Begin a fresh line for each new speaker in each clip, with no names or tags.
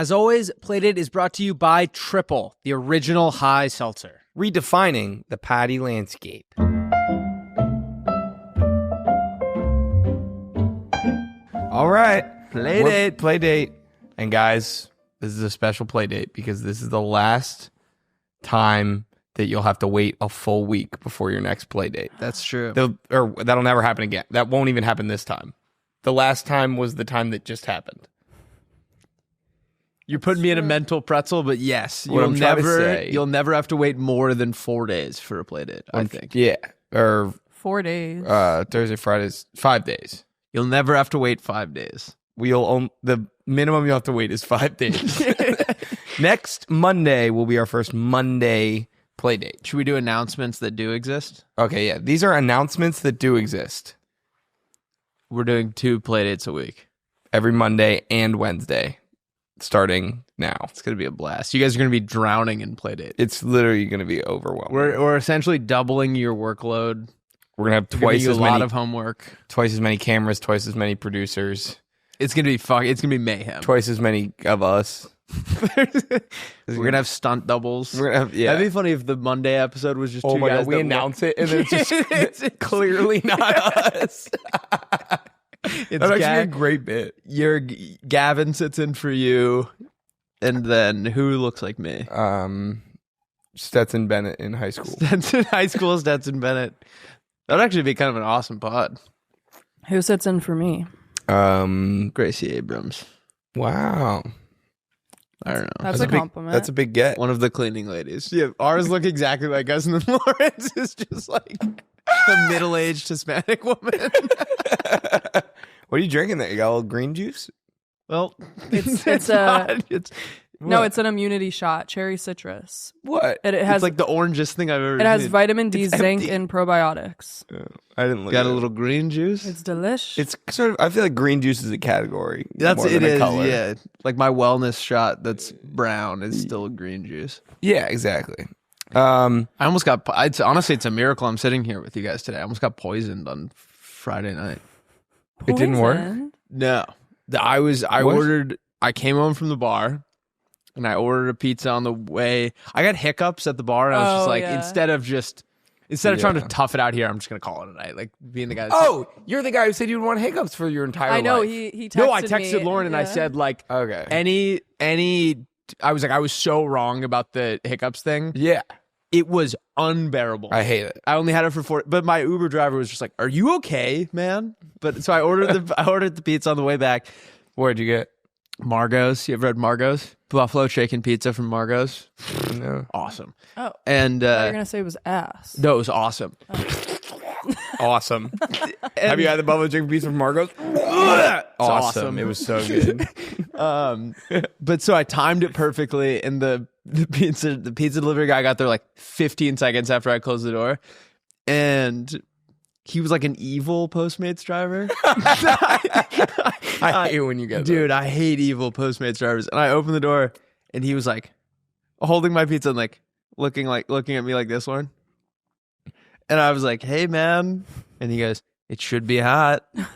As always, Playdate is brought to you by Triple, the original high seltzer.
Redefining the patty landscape. All right. Playdate. And guys, this is a special Playdate because this is the last time that you'll have to wait a full week before your next Playdate.
That's true.
That'll never happen again. That won't even happen this time. The last time was the time that just happened.
You're putting me in a mental pretzel, but yes,
What
you'll never have to wait more than 4 days for a Playdate, I think.
Yeah. Or
4 days.
Thursday, Fridays, 5 days.
You'll never have to wait 5 days.
The minimum you'll have to wait is 5 days. Next Monday will be our first Monday Playdate.
Should we do announcements that do exist?
Okay, yeah. These are announcements that do exist.
We're doing 2 Playdates a week.
Every Monday and Wednesday, starting now.
It's going to be a blast. You guys are going to be drowning in Playdate.
It's literally going to be overwhelming.
We're essentially doubling your workload.
We're going to have twice as many,
lot of homework.
Twice as many cameras, twice as many producers.
It's going to be It's going to be mayhem.
Twice as many of us.
We're going to have stunt doubles.
We're gonna have, yeah.
That'd be funny if the Monday episode was just
oh
2
my
guys
God, we announce it and then it's just clearly not us. That's actually a great bit.
Gavin sits in for you, and then who looks like me?
Stetson Bennett in high school.
Stetson Bennett. That would actually be kind of an awesome pod.
Who sits in for me?
Gracie Abrams.
Wow.
I don't know. That's a compliment.
That's a big get.
One of the cleaning ladies. Yeah, ours look exactly like us, and then Lawrence is just like a middle-aged Hispanic woman.
What are you drinking there? You got a little green juice?
Well, it's it's an immunity shot, cherry citrus.
What?
It has
it's like the orangest thing I've ever seen.
It has vitamin D, zinc, and probiotics.
I didn't look.
Got a little green juice.
It's delish.
It's sort of. I feel like green juice is a category.
That's
it. Is color.
Yeah. Like my wellness shot that's brown is still green juice.
Yeah, exactly.
I almost got. Honestly, it's a miracle I'm sitting here with you guys today. I almost got poisoned on Friday night.
It didn't work.
No, I came home from the bar. And I ordered a pizza on the way. I got hiccups at the bar, and I was just like, instead of trying to tough it out here, I'm just gonna call it a night. Like being the guy.
You're the guy who said you would want hiccups for your entire life.
I know. He texted
No, I texted
me,
Lauren and I said like,
okay,
I was like, I was so wrong about the hiccups thing.
Yeah,
it was unbearable.
I hate it.
I only had it for 4, but my Uber driver was just like, "Are you okay, man?" But so I ordered the pizza on the way back.
Where'd you get?
Margot's. You ever had Margot's? Buffalo chicken pizza from Margot's.
No.
Awesome.
Oh.
And
you're going to say it was ass.
No, it was awesome.
Awesome. Have you had the buffalo chicken pizza from Margot's?
Awesome.
It was so good.
But so I timed it perfectly, and the pizza delivery guy got there like 15 seconds after I closed the door. And he was like an evil Postmates driver.
I hate when you get
Dude, I hate evil Postmates drivers. And I opened the door, and he was like holding my pizza and like looking at me like this one. And I was like, "Hey, man." And he goes, "It should be hot." And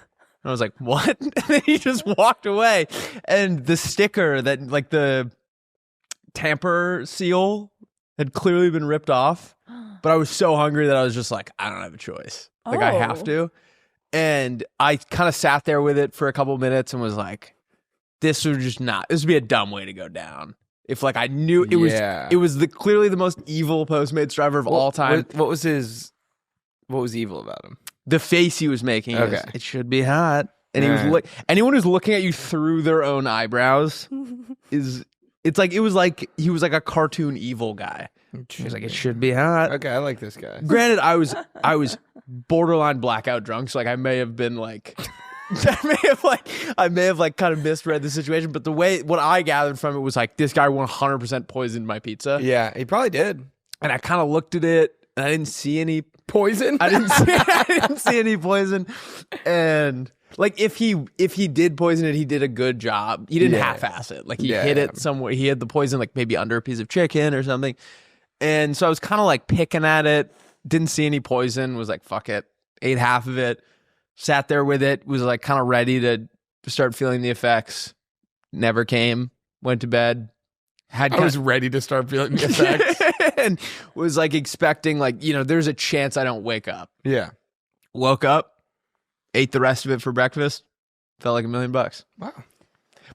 I was like, "What?" And then he just walked away. And the sticker that like the tamper seal had clearly been ripped off. But I was so hungry that I was just like, I don't have a choice. Like, I have to. And I kind of sat there with it for a couple minutes and was like, this would be a dumb way to go down. If like I knew it was clearly the most evil Postmates driver of all time.
What was evil about him?
The face he was making.
Okay.
It should be hot. And he was like, anyone who's looking at you through their own eyebrows it was like he was like a cartoon evil guy. He was like, it should be hot.
Okay, I like this guy.
Granted, I was borderline blackout drunk, so like I may have been like I may have kind of misread the situation, but what I gathered from it was like this guy 100% poisoned my pizza.
Yeah, he probably did.
And I kind of looked at it and I didn't see any
poison.
I didn't see any poison. And like if he did poison it, he did a good job. He didn't half-ass it. Like he hid it somewhere. He hid the poison like maybe under a piece of chicken or something. And so I was kind of like picking at it. Didn't see any poison. Was like, fuck it. Ate half of it. Sat there with it. Was like kind of ready to start feeling the effects. Never came. went to bed.
I was ready to start feeling the effects.
And was like expecting like, there's a chance I don't wake up.
Yeah.
Woke up, ate the rest of it for breakfast, felt like $1 million.
Wow.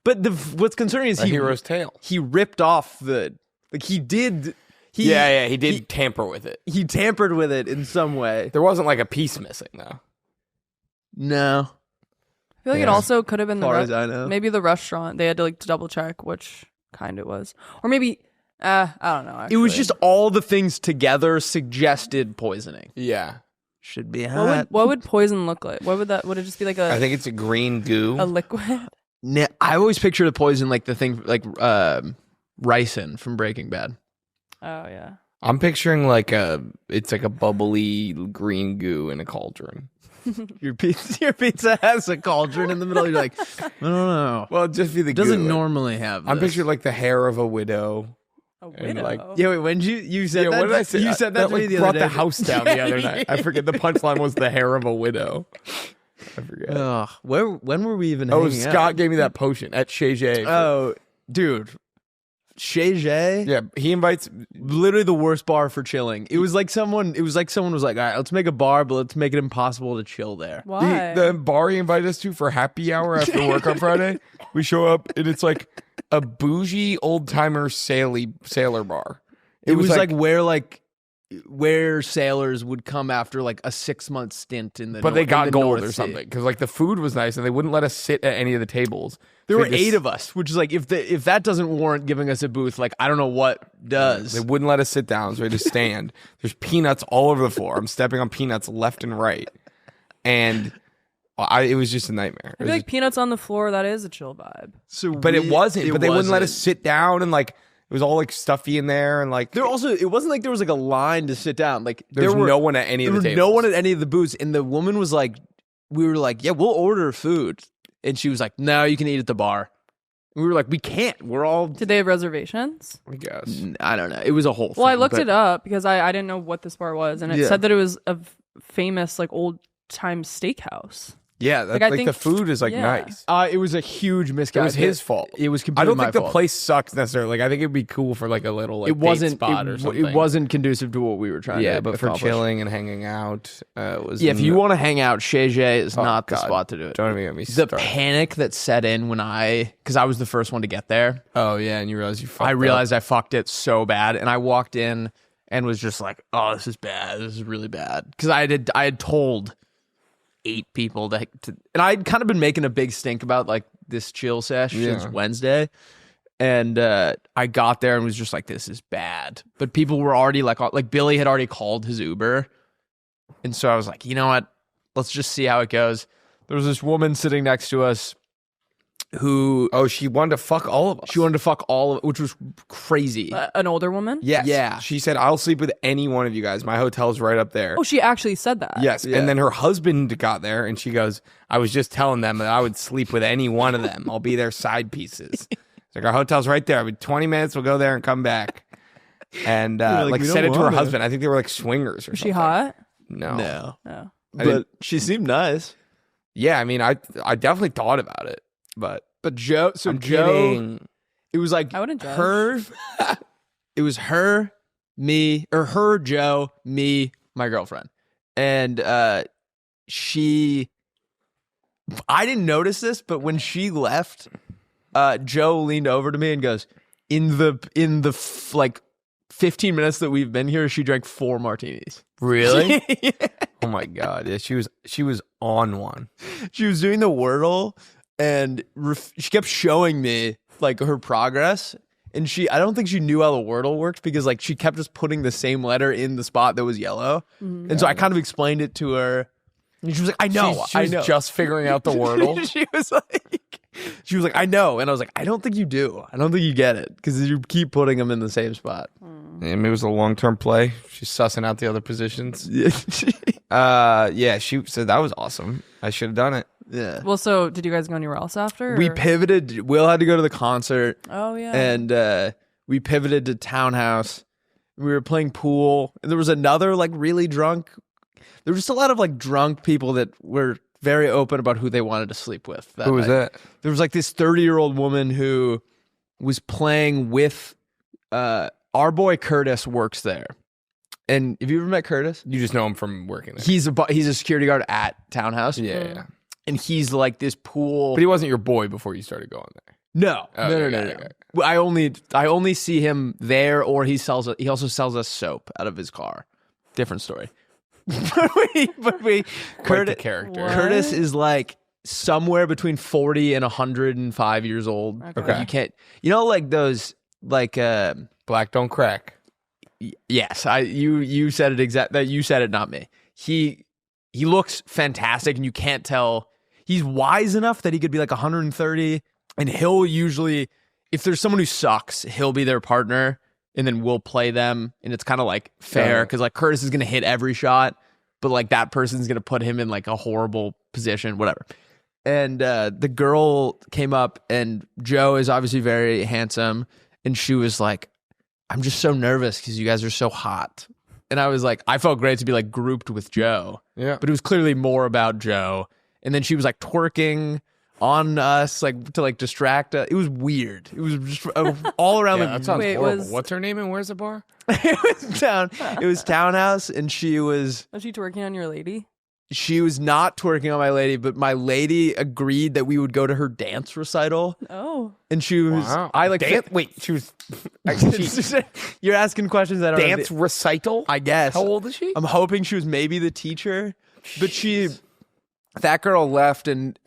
But what's concerning is
A hero's tale.
He ripped off he did
tamper with it.
He tampered with it in some way.
There wasn't like a piece missing though.
No.
I feel like it also could have been
as far as I know.
Maybe the restaurant. They had to like double check which kind it was. Or maybe I don't know. Actually.
It was just all the things together suggested poisoning.
Yeah.
Should be hot.
What would poison look like? What would that? Would it just be like
I think it's a green goo.
a liquid?
I always picture the poison like the thing like ricin from Breaking Bad.
Oh yeah.
I'm picturing it's like a bubbly green goo in a cauldron.
Your pizza has a cauldron in the middle. You're like, I don't know.
Well, it'd just be the
It doesn't
goo.
normally have this.
I'm picturing like the hair of a widow.
A
And,
widow.
like,
Yeah, wait, when you said that?
What did I say?
You said that to me
like,
the
brought
other day.
the house down the other night. I forget the punchline was the hair of a widow. I forget.
Ugh, when were we even
Oh,
hanging out?
Scott gave me that potion at Shay J.
Oh, dude. Shay J?
Yeah, he invites.
Literally the worst bar for chilling. It was like someone was like, all right, let's make a bar, but let's make it impossible to chill there.
Why?
The bar he invited us to for happy hour after work on Friday. We show up and it's like a bougie old timer sailor bar.
It was like where sailors would come after like a 6-month stint in the
but they got
in the
gold
North
or
Sea.
something because like the food was nice and they wouldn't let us sit at any of the tables.
There
So
were 8 of us, which is like if that doesn't warrant giving us a booth, like I don't know what does.
They wouldn't let us sit down, so we had to stand. There's peanuts all over the floor. I'm stepping on peanuts left and right, and it was just a nightmare.
I feel like peanuts on the floor. That is a chill vibe.
But it wasn't. But they wouldn't let us sit down, and like it was all like stuffy in there, and like
There also, it wasn't like there was like a line to sit down. Like
there was no one at any of the tables.
No one at any of the booths, and the woman was like, we were like, yeah, we'll order food, and she was like, no, you can eat at the bar. And we were like, we can't. We're all.
Did they have reservations?
I guess.
I don't know. It was a whole thing.
Well, I looked it up because I didn't know what this bar was, and it said that it was a famous like old time steakhouse.
Yeah,
Like, I think-
the food is like
yeah.
nice.
It was a huge misguided.
It was his fault.
It was completely
I don't
my
think the
fault.
place sucks necessarily. Like I think it'd be cool for like a little like
It wasn't
date spot or something.
It wasn't conducive to what we were trying to
Yeah, but for
accomplish.
chilling and hanging out, it was.
Yeah, if you want to hang out, Shay J is
Oh,
not the
God.
spot to do it.
Don't even get me
The
started.
panic that set in when because I was the first one to get there.
Oh yeah, and you realize you fucked
I
up.
realized I fucked it so bad, and I walked in and was just like, "Oh, this is bad. This is really bad." Because I had told 8 people and I'd kind of been making a big stink about like this chill sesh since Wednesday, and I got there and was just like, "This is bad." But people were already like Billy had already called his Uber, and so I was like, you know what? Let's just see how it goes. There was this woman sitting next to us who
she wanted to fuck all of us.
she wanted to fuck all of, which was crazy.
An older woman?
Yes.
Yeah.
She said, I'll sleep with any one of you guys. My hotel's right up there.
Oh, she actually said that.
Yes.
Yeah.
And then her husband got there and she goes, I was just telling them that I would sleep with any one of them. I'll be their side pieces. It's like, our hotel's right there. 20 minutes, we'll go there and come back. And
like, we
said
don't
it to her
want it.
husband. I think they were like swingers or
Was
something.
she hot?
No.
No,
Oh.
but she seemed nice.
Yeah, I mean, I definitely thought about it, but
Joe,
I'm kidding.
it was like
I wouldn't judge.
her. It was her, me, or her, Joe, me, my girlfriend, and she. I didn't notice this, but when she left, Joe leaned over to me and goes, "In the like 15 minutes that we've been here, she drank 4 martinis."
Really?
Yeah.
Oh my god! Yeah, she was on one.
She was doing the Wordle, and she kept showing me like her progress. And I don't think she knew how the Wordle worked because like she kept just putting the same letter in the spot that was yellow.
Mm-hmm.
And so I kind of explained it to her, and she was like, "I know,
She
I
was
know."
just figuring out the Wordle.
she was like, "I know," and I was like, "I don't think you do. I don't think you get it because you keep putting them in the same spot."
Maybe it was a long-term play. She's sussing out the other positions. Yeah, she said that was awesome. I should have done it.
Yeah.
Well, so did you guys go anywhere else after?
We
or-
pivoted. Will had to go to the concert.
Oh yeah.
And we pivoted to Townhouse. We were playing pool. And there was another like really drunk. There was just a lot of like drunk people that were very open about who they wanted to sleep with.
Who was
night.
that?
There was like this 30-year-old woman who was playing with our boy Curtis works there. And have you ever met Curtis?
You just know him from working there.
He's a security guard at Townhouse.
Yeah.
And he's like this pool.
But he wasn't your boy before you started going there.
No.
Okay,
No.
okay.
I only see him there, or he also sells us soap out of his car. Different story. but we
Quite the character.
What?
Curtis is like somewhere between 40 and 105 years old.
Okay.
Like, you can't, like those, like,
Black don't crack.
yes, you said it you said it, not me. He looks fantastic, and you can't tell. He's wise enough that he could be like 130, and he'll usually, if there's someone who sucks, he'll be their partner, and then we'll play them, and it's kind of like fair, because like Curtis is going to hit every shot, but like that person's going to put him in like a horrible position, whatever. And the girl came up, and Joe is obviously very handsome, and she was like, I'm just so nervous because you guys are so hot. And I was like, I felt great to be like grouped with Joe.
Yeah.
But it was clearly more about Joe. And then she was like twerking on us, like to like distract us. It was weird. It was just all around
That
the
sounds
Wait,
horrible.
was-
What's her name and where's the bar?
It was Townhouse, and she was
she twerking on your lady?
not twerking on my lady, but my lady agreed that we would go to her dance recital.
Oh.
And she was
Wow.
I like
Wait, she was
You're asking questions that
dance recital?
I guess.
How old is she?
I'm hoping she was maybe the teacher, but that girl left, and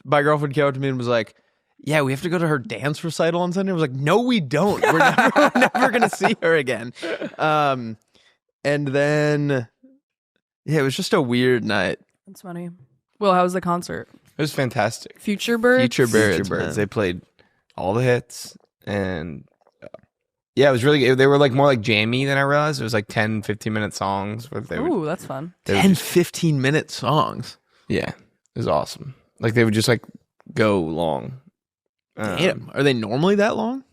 my girlfriend came up to me and was like, yeah, we have to go to her dance recital on Sunday. I was like, no, we don't. We're never going to see her again. And then, yeah, it was just a weird night.
That's funny. Well, how was the concert?
It was fantastic.
Futurebirds?
Futurebirds, man.
They played all the hits, and yeah, it was really good. They were like more like jammy than I realized. It was like 10, 15-minute songs. But they would,
Ooh, that's fun.
10, 15-minute songs.
yeah, it was awesome. Like they would just like go long.
Damn. Are they normally that long?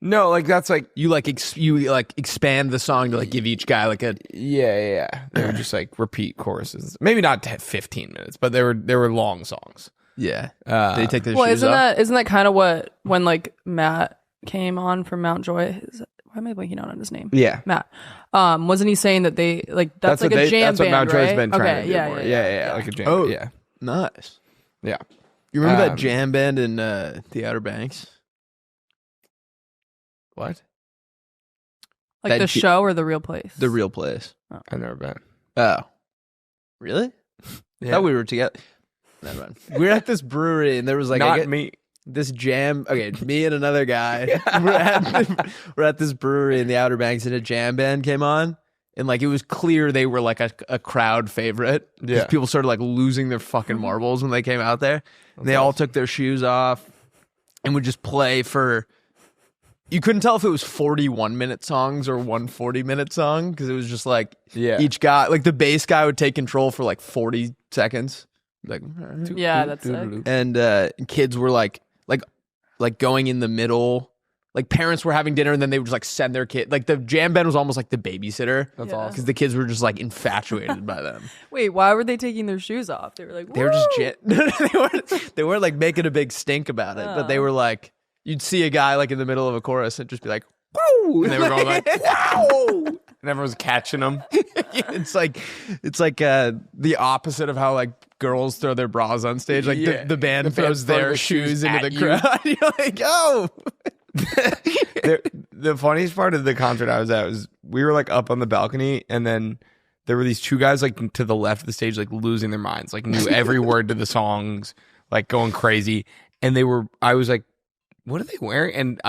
No, like that's like
You expand the song to like give each guy like a
yeah. They would just like repeat choruses. Maybe not 15 minutes, but they were long songs.
yeah.
Uh,
They take their
Well,
shoes
isn't
off.
that kind of what when like Matt came on from Mount Joy? Why am I blanking out on his name?
Yeah.
Matt. Wasn't he saying that they like that's like
what
a jam
That's what
band,
Mount Joy's
right?
been trying
Okay,
to do
yeah,
more.
yeah,
Like a jam.
Oh.
Yeah,
Nice.
yeah.
You remember that
Um,
jam band in the Outer Banks?
What?
Like
That
the
j-
show or the real place?
The real place.
I've never been.
Oh. Really?
Yeah.
Thought we were together. Never mind. We were at this brewery, and there was like
Not me.
this jam. Okay, me and another guy. we're at this brewery in the Outer Banks, and a jam band came on, and like it was clear they were like a crowd favorite. 'Cause
Yeah.
people started like losing their fucking marbles when they came out there. And they all took their shoes off and would just play for. You couldn't tell if it was 41-minute songs or 140-minute song, because it was just like
Yeah.
each guy, like the bass guy would take control for like 40 seconds. Like,
Yeah, that's sick.
and kids were like going in the middle. Like parents were having dinner, and then they would just like send their kid. Like the jam band was almost like the babysitter.
That's
Yeah.
awesome.
Because the kids were just like infatuated by them.
Wait, why were they taking their shoes off? They were like,
They were just
"Woo!"
they weren't like making a big stink about it, but they were like, you'd see a guy like in the middle of a chorus and just be like, "Woo!"
And they were going like,
"Wow!"
and everyone was catching them.
It's like the opposite of how like girls throw their bras on stage. Like
Yeah.
the band
The band
throws
throw
their
the shoes
shoes into
at
the
you.
crowd. You're like, oh.
The funniest part of the concert I was at was we were like up on the balcony, and then there were these two guys like to the left of the stage, like losing their minds, like knew every word to the songs, like going crazy. And I was like, what are they wearing? And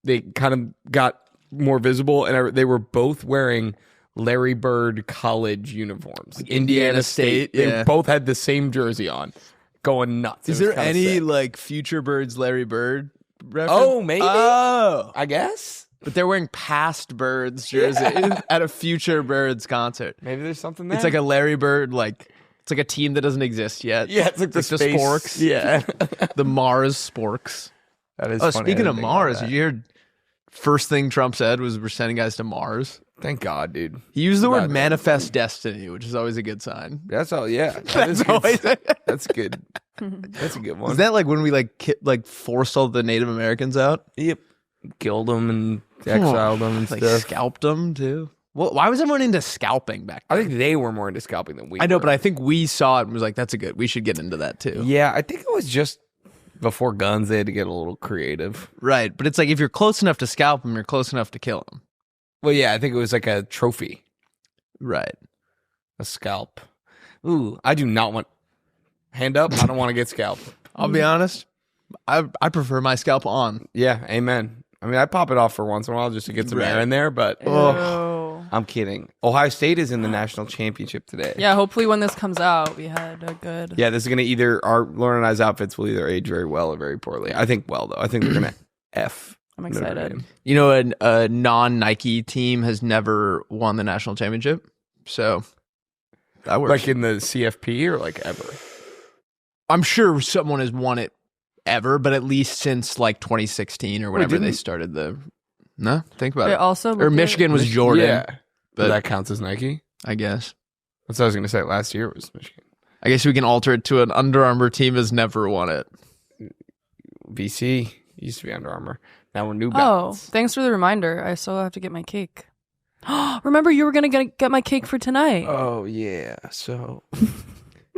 they kind of got more visible, and they were both wearing Larry Bird college uniforms. Like
Indiana State,
They
yeah.
both had the same jersey on, going nuts.
Is
It was
there
kinda
any
sick.
like Futurebirds Larry Bird reference?
Oh, maybe.
Oh.
I guess.
But they're wearing past Birds jersey at a Futurebirds concert.
Maybe there's something there.
It's like a Larry Bird, like it's like a team that doesn't exist yet.
yeah, it's like the
It's
space.
Sporks.
Yeah.
The Mars Sporks.
That is
Oh,
funny.
speaking
I
of
didn't think
Mars,
about
did you hear first thing Trump said was we're sending guys to Mars?
that. Thank God, dude.
He used the word
Right.
manifest destiny, which is always a good sign.
That's all. Yeah,
That's always
That's good. That's a good one.
Is that like when we like forced all the Native Americans out?
Yep. killed them and exiled them and
like
stuff.
scalped them too. Well, why was everyone into scalping back then?
I think they were more into scalping than we
I know,
were.
but I think we saw it and was like, that's a good, we should get into that too.
Yeah, I think it was just before guns, they had to get a little creative.
Right. But it's like, if you're close enough to scalp them, you're close enough to kill them.
Well, yeah, I think it was like a trophy.
Right.
A scalp. Ooh, I do not want... Hand up, I don't want to get scalped.
I'll be honest. I prefer my scalp on.
Yeah, amen. I mean, I pop it off for once in a while just to get some air in there, but I'm kidding. Ohio State is in the national championship today.
Yeah, hopefully when this comes out, we had a good...
Yeah, this is going to either... Lauren and I's outfits will either age very well or very poorly. I think well, though. I think they're going to F.
I'm excited.
You know, a non-Nike team has never won the national championship. So that works.
Like in the CFP or like ever?
I'm sure someone has won it ever, but at least since like 2016 or whenever they started the... No? Think about it.
Also,
or Michigan was Jordan.
Yeah.
But
that counts as Nike?
I guess.
That's what I was going to say. Last year was Michigan.
I guess we can alter it to an Under Armour team has never won it.
BC used to be Under Armour. Now we're New
Oh,
Balance.
thanks for the reminder. I still have to get my cake. Remember, you were going to get my cake for tonight.
Oh, yeah. So...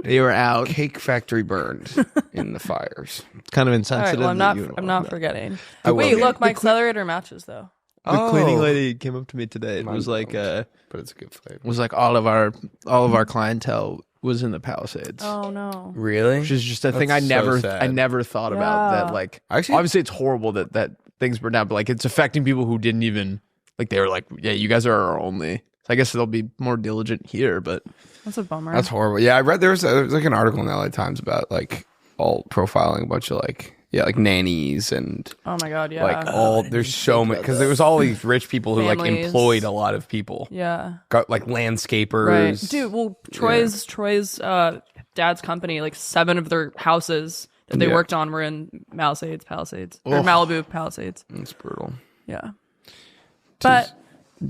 They were out.
Cake factory burned in the fires.
It's kind of
All right,
insensitive.
well, I'm
that
not forgetting.
I will
Wait,
be.
look, my accelerator matches, though.
The cleaning lady came up to me today. It was like,
but it's a good flavor.
was like all of our clientele was in the Palisades.
Oh, no.
Really?
Which is just a thing
That's so sad.
I never thought about. That like
Actually-
obviously it's horrible that things burned down, but like it's affecting people who didn't even like, they were like, yeah, you guys are our only. So I guess they'll be more diligent here, but
That's a bummer.
That's horrible. Yeah, I read there was like an article in the LA Times about like all profiling a bunch of like nannies and
Oh, my God, yeah.
like all there's so many because there was all these rich people who like
Families.
employed a lot of people.
Yeah.
Got like landscapers.
Right. Dude, well, Troy's dad's company, like 7 of their houses that they worked on were in Palisades. Or Malibu Palisades.
It's brutal.
Yeah. But...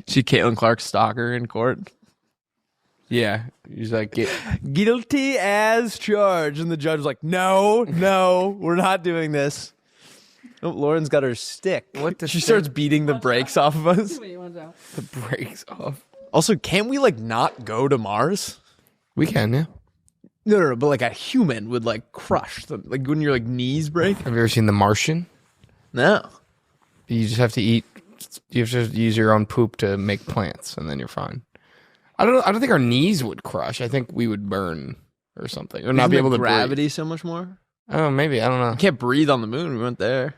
see Caitlin Clark stalker in court.
Yeah, he's like
Guilty as charged, and the judge was like, no, we're not doing this. Oh, Lauren's got her stick.
What the
she
stick?
starts beating the brakes off of us.
the brakes off.
Also, can't we like not go to Mars?
We can, yeah.
No, but like a human would like crush them. Like when your like knees break.
Have you ever seen The Martian?
No.
You just have to eat. You have to use your own poop to make plants, and then you're fine. I don't think our knees would crush. I think we would burn or something, or not be able to
gravity so much more.
breathe. Oh, maybe I don't know.
You can't breathe on the moon. We went there.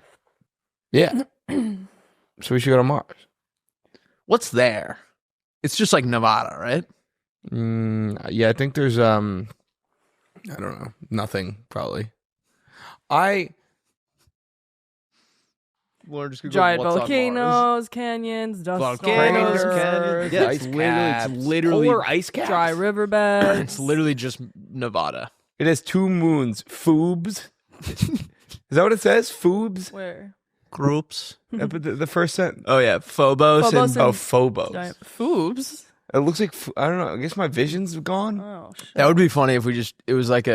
Yeah. So we should go to Mars.
What's there? It's just like Nevada, right?
Yeah, I think there's I don't know, nothing probably.
Lauren just
giant volcanoes, canyons, dust
Volcanoes,
storms,
canyons. Yeah, it's literally
polar ice caps.
dry riverbeds.
It's literally just Nevada.
It has 2 moons. Foobs. Is that what it says? Foobs.
Where?
Groups.
The first sentence.
Oh yeah, Phobos,
Phobos
and
and-
Phobos.
Giant foobs?
It looks like I don't know. I guess my vision's gone.
Oh, shit.
that would be funny if it was like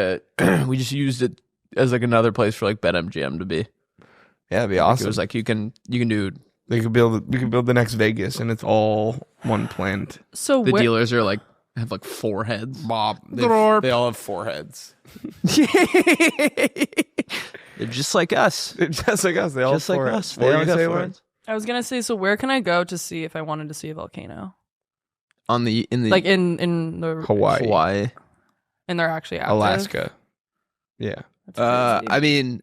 we just used it as like another place for like BetMGM to be.
Yeah, it'd be
It
awesome.
was like you can do.
We could build the next Vegas, and it's all one plant.
So
The
where,
dealers are like have like 4 heads.
Bob, they all have 4 heads.
They're just like us.
They're just like us. They all
Just
have
like
4
us.
heads.
They
What
all
were you
got
gonna say,
4
Lauren?
heads.
I was gonna say, so where can I go to see if I wanted to see a volcano?
In the
Like in the
Hawaii.
and they're actually active?
Alaska. Yeah.
That's crazy.
I mean,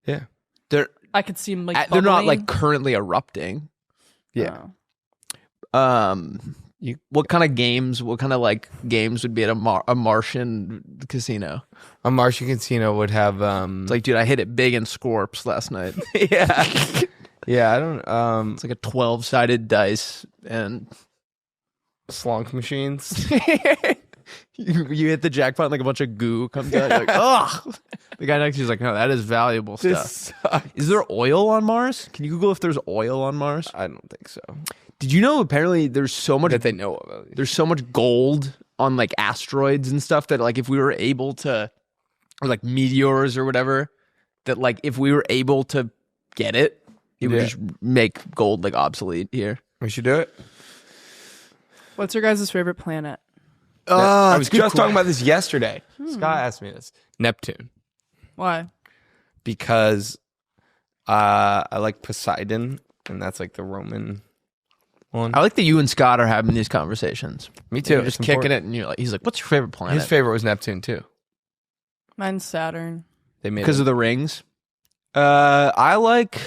Yeah.
they're
I could see them like
they're not
bubbling.
like currently erupting.
Yeah.
Oh.
What kind of games would be at a Martian casino?
A Martian casino would have
It's like, dude, I hit it big in Scorps last night.
yeah. Yeah, I don't
It's like a 12-sided dice, and
slunk machines.
you hit the jackpot and like a bunch of goo comes out. You're like, ugh. The guy next to you is like, no, that is valuable stuff.
This sucks.
Is there oil on Mars? Can you Google if there's oil on Mars?
I don't think so.
Did you know apparently there's so much
That they know of. At least.
there's so much gold on like asteroids and stuff that like if we were able to, or like meteors or whatever, that like if we were able to get it, He would just make gold like obsolete here.
We should do it.
What's your guys' favorite planet?
I was just talking about this yesterday. Scott asked me this. Neptune.
Why?
Because I like Poseidon, and that's like the Roman one.
I like that you and Scott are having these conversations.
Me too.
You're just kicking it, and he's like, "What's your favorite planet?"
His favorite was Neptune too.
Mine's Saturn.
They made
Because of the rings. I like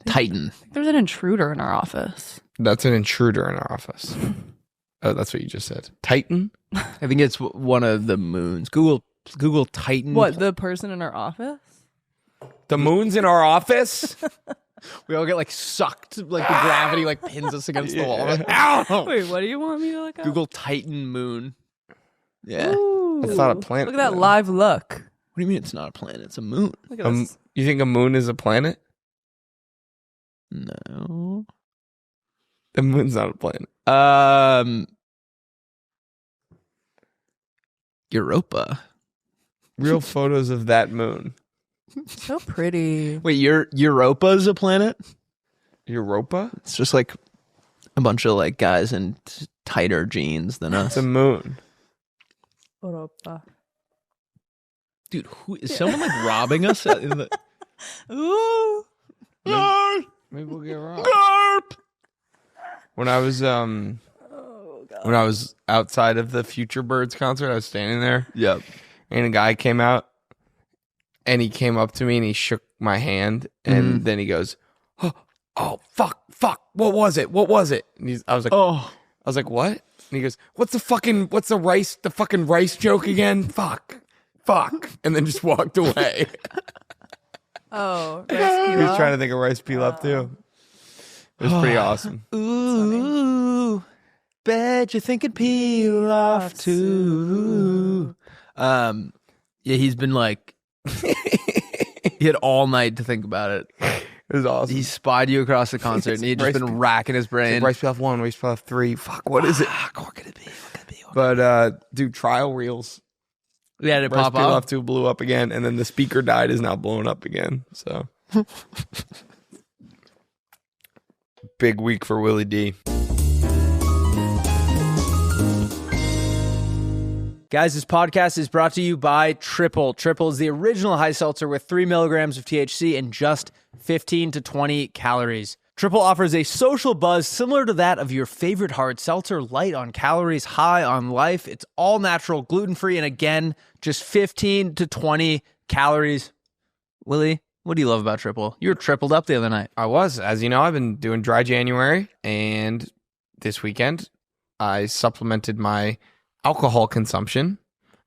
Titan.
There's an intruder in our office.
That's an intruder in our office. Oh, that's what you just said. Titan?
I think it's one of the moons. Google Titan.
What, the person in our office?
The moon's in our office?
We all get like sucked, like the gravity like pins us against the wall.
Ow!
Wait, what do you want me to look up?
Google Titan moon. Yeah.
Ooh.
That's not a planet.
Look at that live look.
What do you mean it's not a planet? It's a moon.
Look at this.
You think a moon is a planet?
No.
The moon's not a planet.
Europa.
Real photos of that moon.
So pretty.
Wait, Europa is a planet?
Europa?
It's just like a bunch of like guys in tighter jeans than us.
It's a moon.
Europa.
Dude, who is someone like robbing us?
Ooh.
Maybe we'll get robbed. When I was outside of the Futurebirds concert, I was standing there.
Yep.
And a guy came out, and he came up to me and he shook my hand, and then he goes, "Oh, fuck, what was it? And I was like, what? And he goes, what's the fucking rice joke again? Fuck, and then just walked away.
Oh,
He was trying to think of rice pilaf too. It was pretty awesome.
Ooh, bet you're thinking pilaf too. Yeah, he's been like, he had all night to think about it.
It was awesome.
He spied you across the concert, and he had just been racking his brain.
Rice pilaf 1, rice pilaf 3. Fuck, what is it?
What could it be?
But dude, trial reels.
Yeah, it
Rice
pop
pilaf
up.
2 blew up again, and then the speaker died, is now blowing up again. So big week for Willie D.
Guys, this podcast is brought to you by Triple. Triple is the original high seltzer with 3 milligrams of THC and just 15 to 20 calories. Triple offers a social buzz similar to that of your favorite hard seltzer, light on calories, high on life. It's all natural, gluten-free, and again, just 15 to 20 calories. Willie, what do you love about Triple? You were tripled up the other night.
I was. As you know, I've been doing dry January, and this weekend I supplemented my alcohol consumption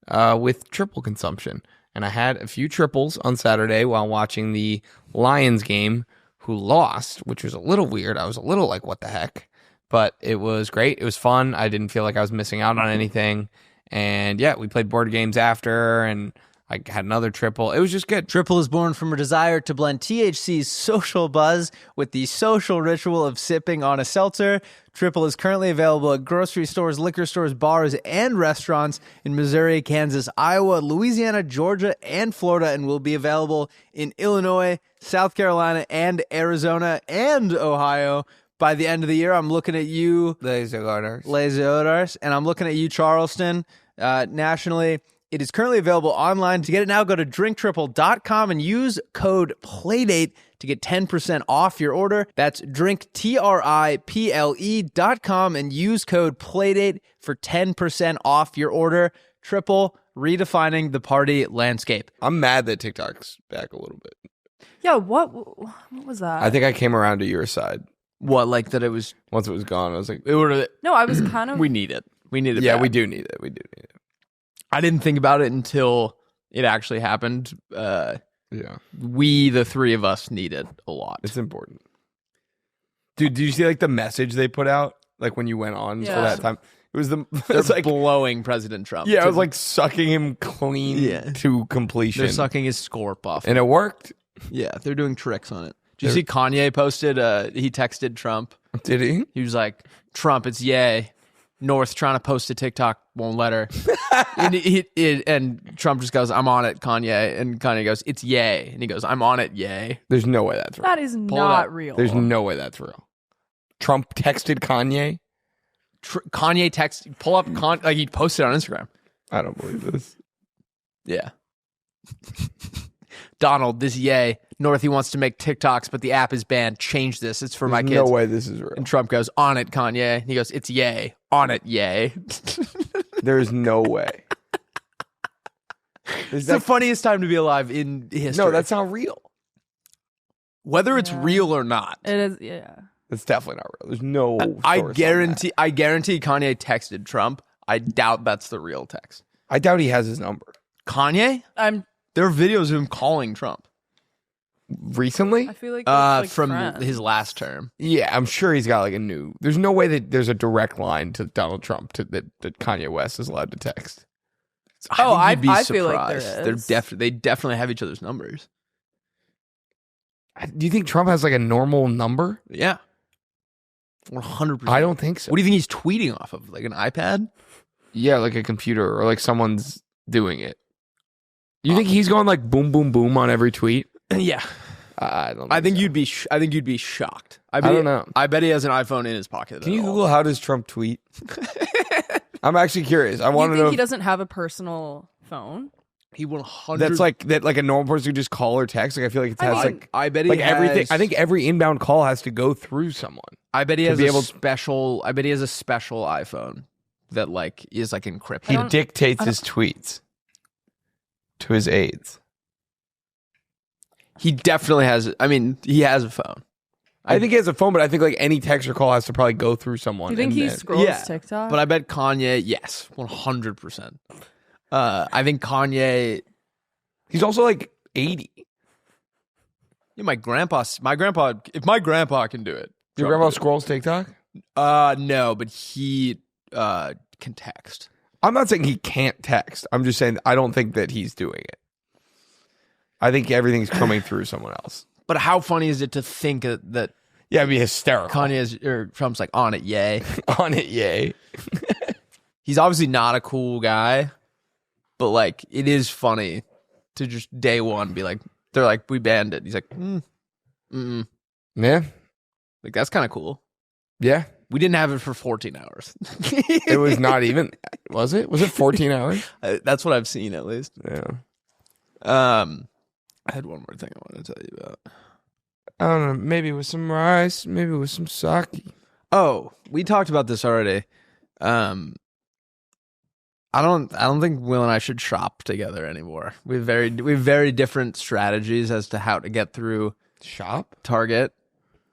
with triple consumption. And I had a few triples on Saturday while watching the Lions game, who lost, which was a little weird. I was a little like, what the heck? But it was great. It was fun. I didn't feel like I was missing out on anything. And yeah, we played board games after, and I had another triple. It was just good.
Triple is born from a desire to blend THC's social buzz with the social ritual of sipping on a seltzer. Triple is currently available at grocery stores, liquor stores, bars, and restaurants in Missouri, Kansas, Iowa, Louisiana, Georgia, and Florida, and will be available in Illinois, South Carolina, and Arizona, and Ohio by the end of the year. I'm looking at you,
Les
Odars, and I'm looking at you, Charleston, nationally. It is currently available online. To get it now, go to drinktriple.com and use code PLAYDATE to get 10% off your order. That's drinktriple.com and use code PLAYDATE for 10% off your order. Triple, redefining the party landscape.
I'm mad that TikTok's back a little bit.
Yeah, what was that?
I think I came around to your side.
What, like that it was...
Once it was gone, I was like,
No, I was kind of...
We need it. We need it
yeah,
back.
we do need it. We do need it.
I didn't think about it until it actually happened.
Yeah.
We, the three of us, need it a lot.
It's important. Dude, did you see like the message they put out? Like when you went on for that time? It was
They're
like
blowing President Trump.
Yeah, it was like sucking him clean to completion.
They're sucking his scorp off.
And it worked.
Yeah, they're doing tricks on it. Did you see Kanye posted, he texted Trump.
Did he?
He was like, Trump, it's yay. North trying to post a TikTok, won't let her. and Trump just goes, I'm on it, Kanye. And Kanye goes, it's yay. And he goes, I'm on it, yay.
There's no way that's real.
That is not real.
There's no way that's real. Trump texted Kanye.
Kanye text, pull up, like he posted on Instagram.
I don't believe this.
Yeah. Donald, this yay. North, he wants to make TikToks, but the app is banned. Change this. It's for my kids.
No way this is real.
And Trump goes, on it, Kanye. And he goes, it's yay. On it, yay.
There's no way.
It's the funniest time to be alive in history.
No, that's not real.
Whether it's real or not.
It is, yeah.
It's definitely not real. There's no
I guarantee Kanye texted Trump. I doubt that's the real text.
I doubt he has his number.
Kanye? There are videos of him calling Trump.
Recently?
I feel like that's
from
friends.
his last term.
Yeah, I'm sure he's got like a new. There's no way that there's a direct line to Donald Trump that Kanye West is allowed to text.
I
think you'd be
feel like there
surprised.
is.
They definitely have each other's numbers.
Do you think Trump has like a normal number?
Yeah. 100%.
I don't think so.
What do you think he's tweeting off of? Like an iPad?
Yeah, like a computer or like someone's doing it. You think he's going like boom, boom, boom on every tweet?
Yeah.
I don't.
I think
so.
you'd be. I think you'd be shocked.
I don't know.
I bet he has an iPhone in his pocket.
Can you Google how does Trump tweet? I'm actually curious. I want to know.
He doesn't have a personal phone.
He 100.
That's like that. Like a normal person could just call or text. Like I feel like it has like.
I bet he
like
has,
everything. I think every inbound call has to go through someone.
I bet he has a special. I bet he has a special iPhone that like is like encrypted.
He dictates his tweets to his aides.
He definitely has. I mean, he has a phone.
I think he has a phone, but I think like any text or call has to probably go through someone.
You think he scrolls TikTok?
But I bet Kanye, yes, 100%. I think Kanye.
He's also like 80.
Yeah, my grandpa. If my grandpa can do it,
Your grandpa scrolls TikTok?
No, but he can text.
I'm not saying he can't text. I'm just saying I don't think that he's doing it. I think everything's coming through someone else.
But how funny is it to think that?
Yeah, it'd be hysterical.
Kanye's or Trump's like on it, yay,
on it, yay.
He's obviously not a cool guy, but like it is funny to just day one be like, they're like, we banned it. He's like,
yeah,
like that's kind of cool.
Yeah,
we didn't have it for 14 hours.
It was not even. Was it? Was it 14 hours?
That's what I've seen at least.
Yeah.
I had one more thing I wanted to tell you about.
I don't know. Maybe with some rice. Maybe with some sake.
Oh, we talked about this already. I don't think Will and I should shop together anymore. We have very different strategies as to how to get through Target.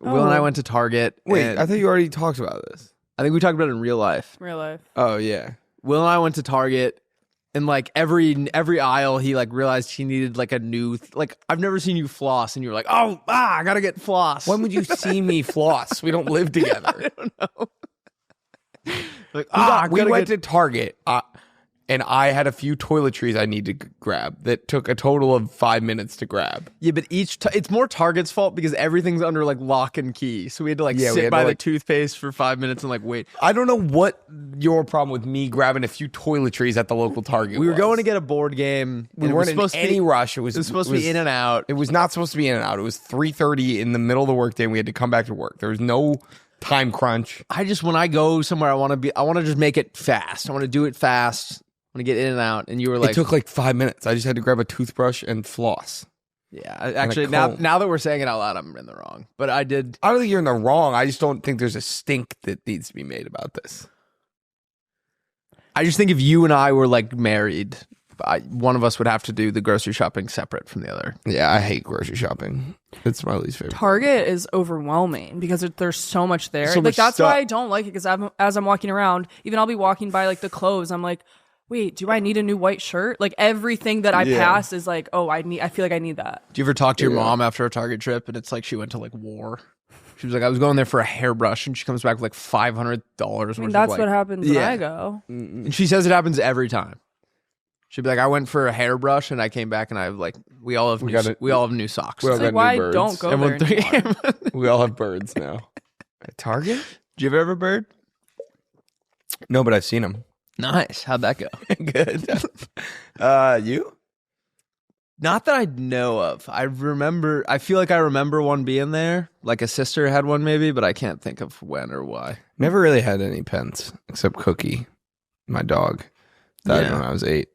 Will and I went to Target.
Wait, I thought you already talked about this.
I think we talked about it in real life.
Oh yeah.
Will and I went to Target. And like every aisle, he like realized he needed like a new like I've never seen you floss, and you were like, I gotta get floss.
When would you see me floss? We don't live together.
I don't know. Like
we went to Target, and I had a few toiletries I need to grab that took a total of 5 minutes to grab.
Yeah, but it's more Target's fault because everything's under like lock and key. So we had to like sit by the toothpaste for 5 minutes and like wait.
I don't know what your problem with me grabbing a few toiletries at the local Target.
We were going to get a board game.
We weren't in any rush. It was
supposed to be in and out.
It was not supposed to be in and out. It was 3:30 in the middle of the workday, and we had to come back to work. There was no time crunch.
When I go somewhere, I want to just make it fast. I want to do it fast. I want to get in and out. And you were like,
it took like 5 minutes. I just had to grab a toothbrush and floss.
Yeah, actually, now that we're saying it out loud, I'm in the wrong. But I don't
think you're in the wrong. I just don't think there's a stink that needs to be made about this.
I just think if you and I were like married, one of us would have to do the grocery shopping separate from the other.
Yeah, I hate grocery shopping. It's my least favorite.
Target is overwhelming because there's so much there.
So
like that's
stuff.
why I don't like it, because as I'm walking around, even I'll be walking by like the clothes, I'm like, wait, do I need a new white shirt? Like everything that I pass is like, I feel like I need that.
Do you ever talk to your mom after a Target trip and it's like she went to like war? She was like, I was going there for a hairbrush, and she comes back with like $500.
I mean, that's what happens when I go.
And she says it happens every time. She'd be like, I went for a hairbrush and I came back and I have like, we all have new socks.
We all
it's like, why don't go there anymore?
We all have birds now. At Target?
Do you ever have a bird?
No, but I've seen them.
Nice. How'd that go?
Good. You?
Not that I know of. I feel like I remember one being there. Like a sister had one maybe, but I can't think of when or why.
Never really had any pets except Cookie, my dog. Died when I was 8.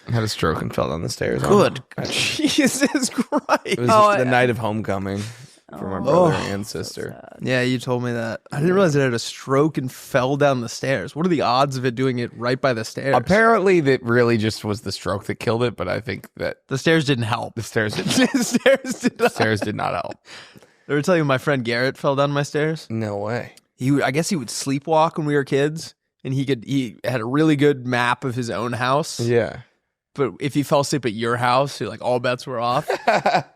I had a stroke and fell down the stairs.
Good. Jesus Christ.
It was the night of homecoming for my brother and sister.
So
Yeah, you told me that. I didn't realize it had a stroke and fell down the stairs. What are the odds of it doing it right by the stairs?
Apparently, that really just was the stroke that killed it, but I think that
The stairs didn't help.
the stairs did,
The
stairs did not help.
They were telling you my friend Garrett fell down my stairs.
No way.
I guess he would sleepwalk when we were kids, and he had a really good map of his own house.
Yeah.
But if he fell asleep at your house, like all bets were off.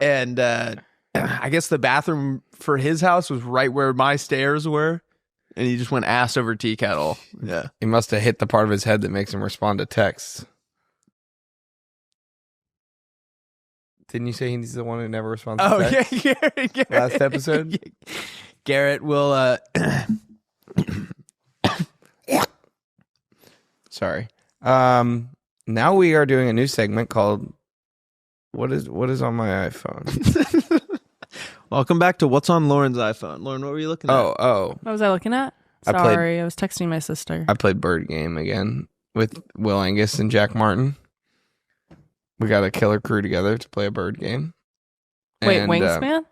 And I guess the bathroom for his house was right where my stairs were, and he just went ass over tea kettle. Yeah.
He must have hit the part of his head that makes him respond to texts. Didn't you say he's the one who never responds to texts?
Yeah, Garrett.
Last episode?
Garrett will
Sorry. Now we are doing a new segment called What is on my iPhone?
Welcome back to What's on Lauren's iPhone. Lauren, what were you looking at?
Oh.
what was I looking at?
I
Sorry, I was texting my sister.
I played Bird Game again with Will Angus and Jack Martin. We got a killer crew together to play a bird game.
Wait,
And,
Wingspan?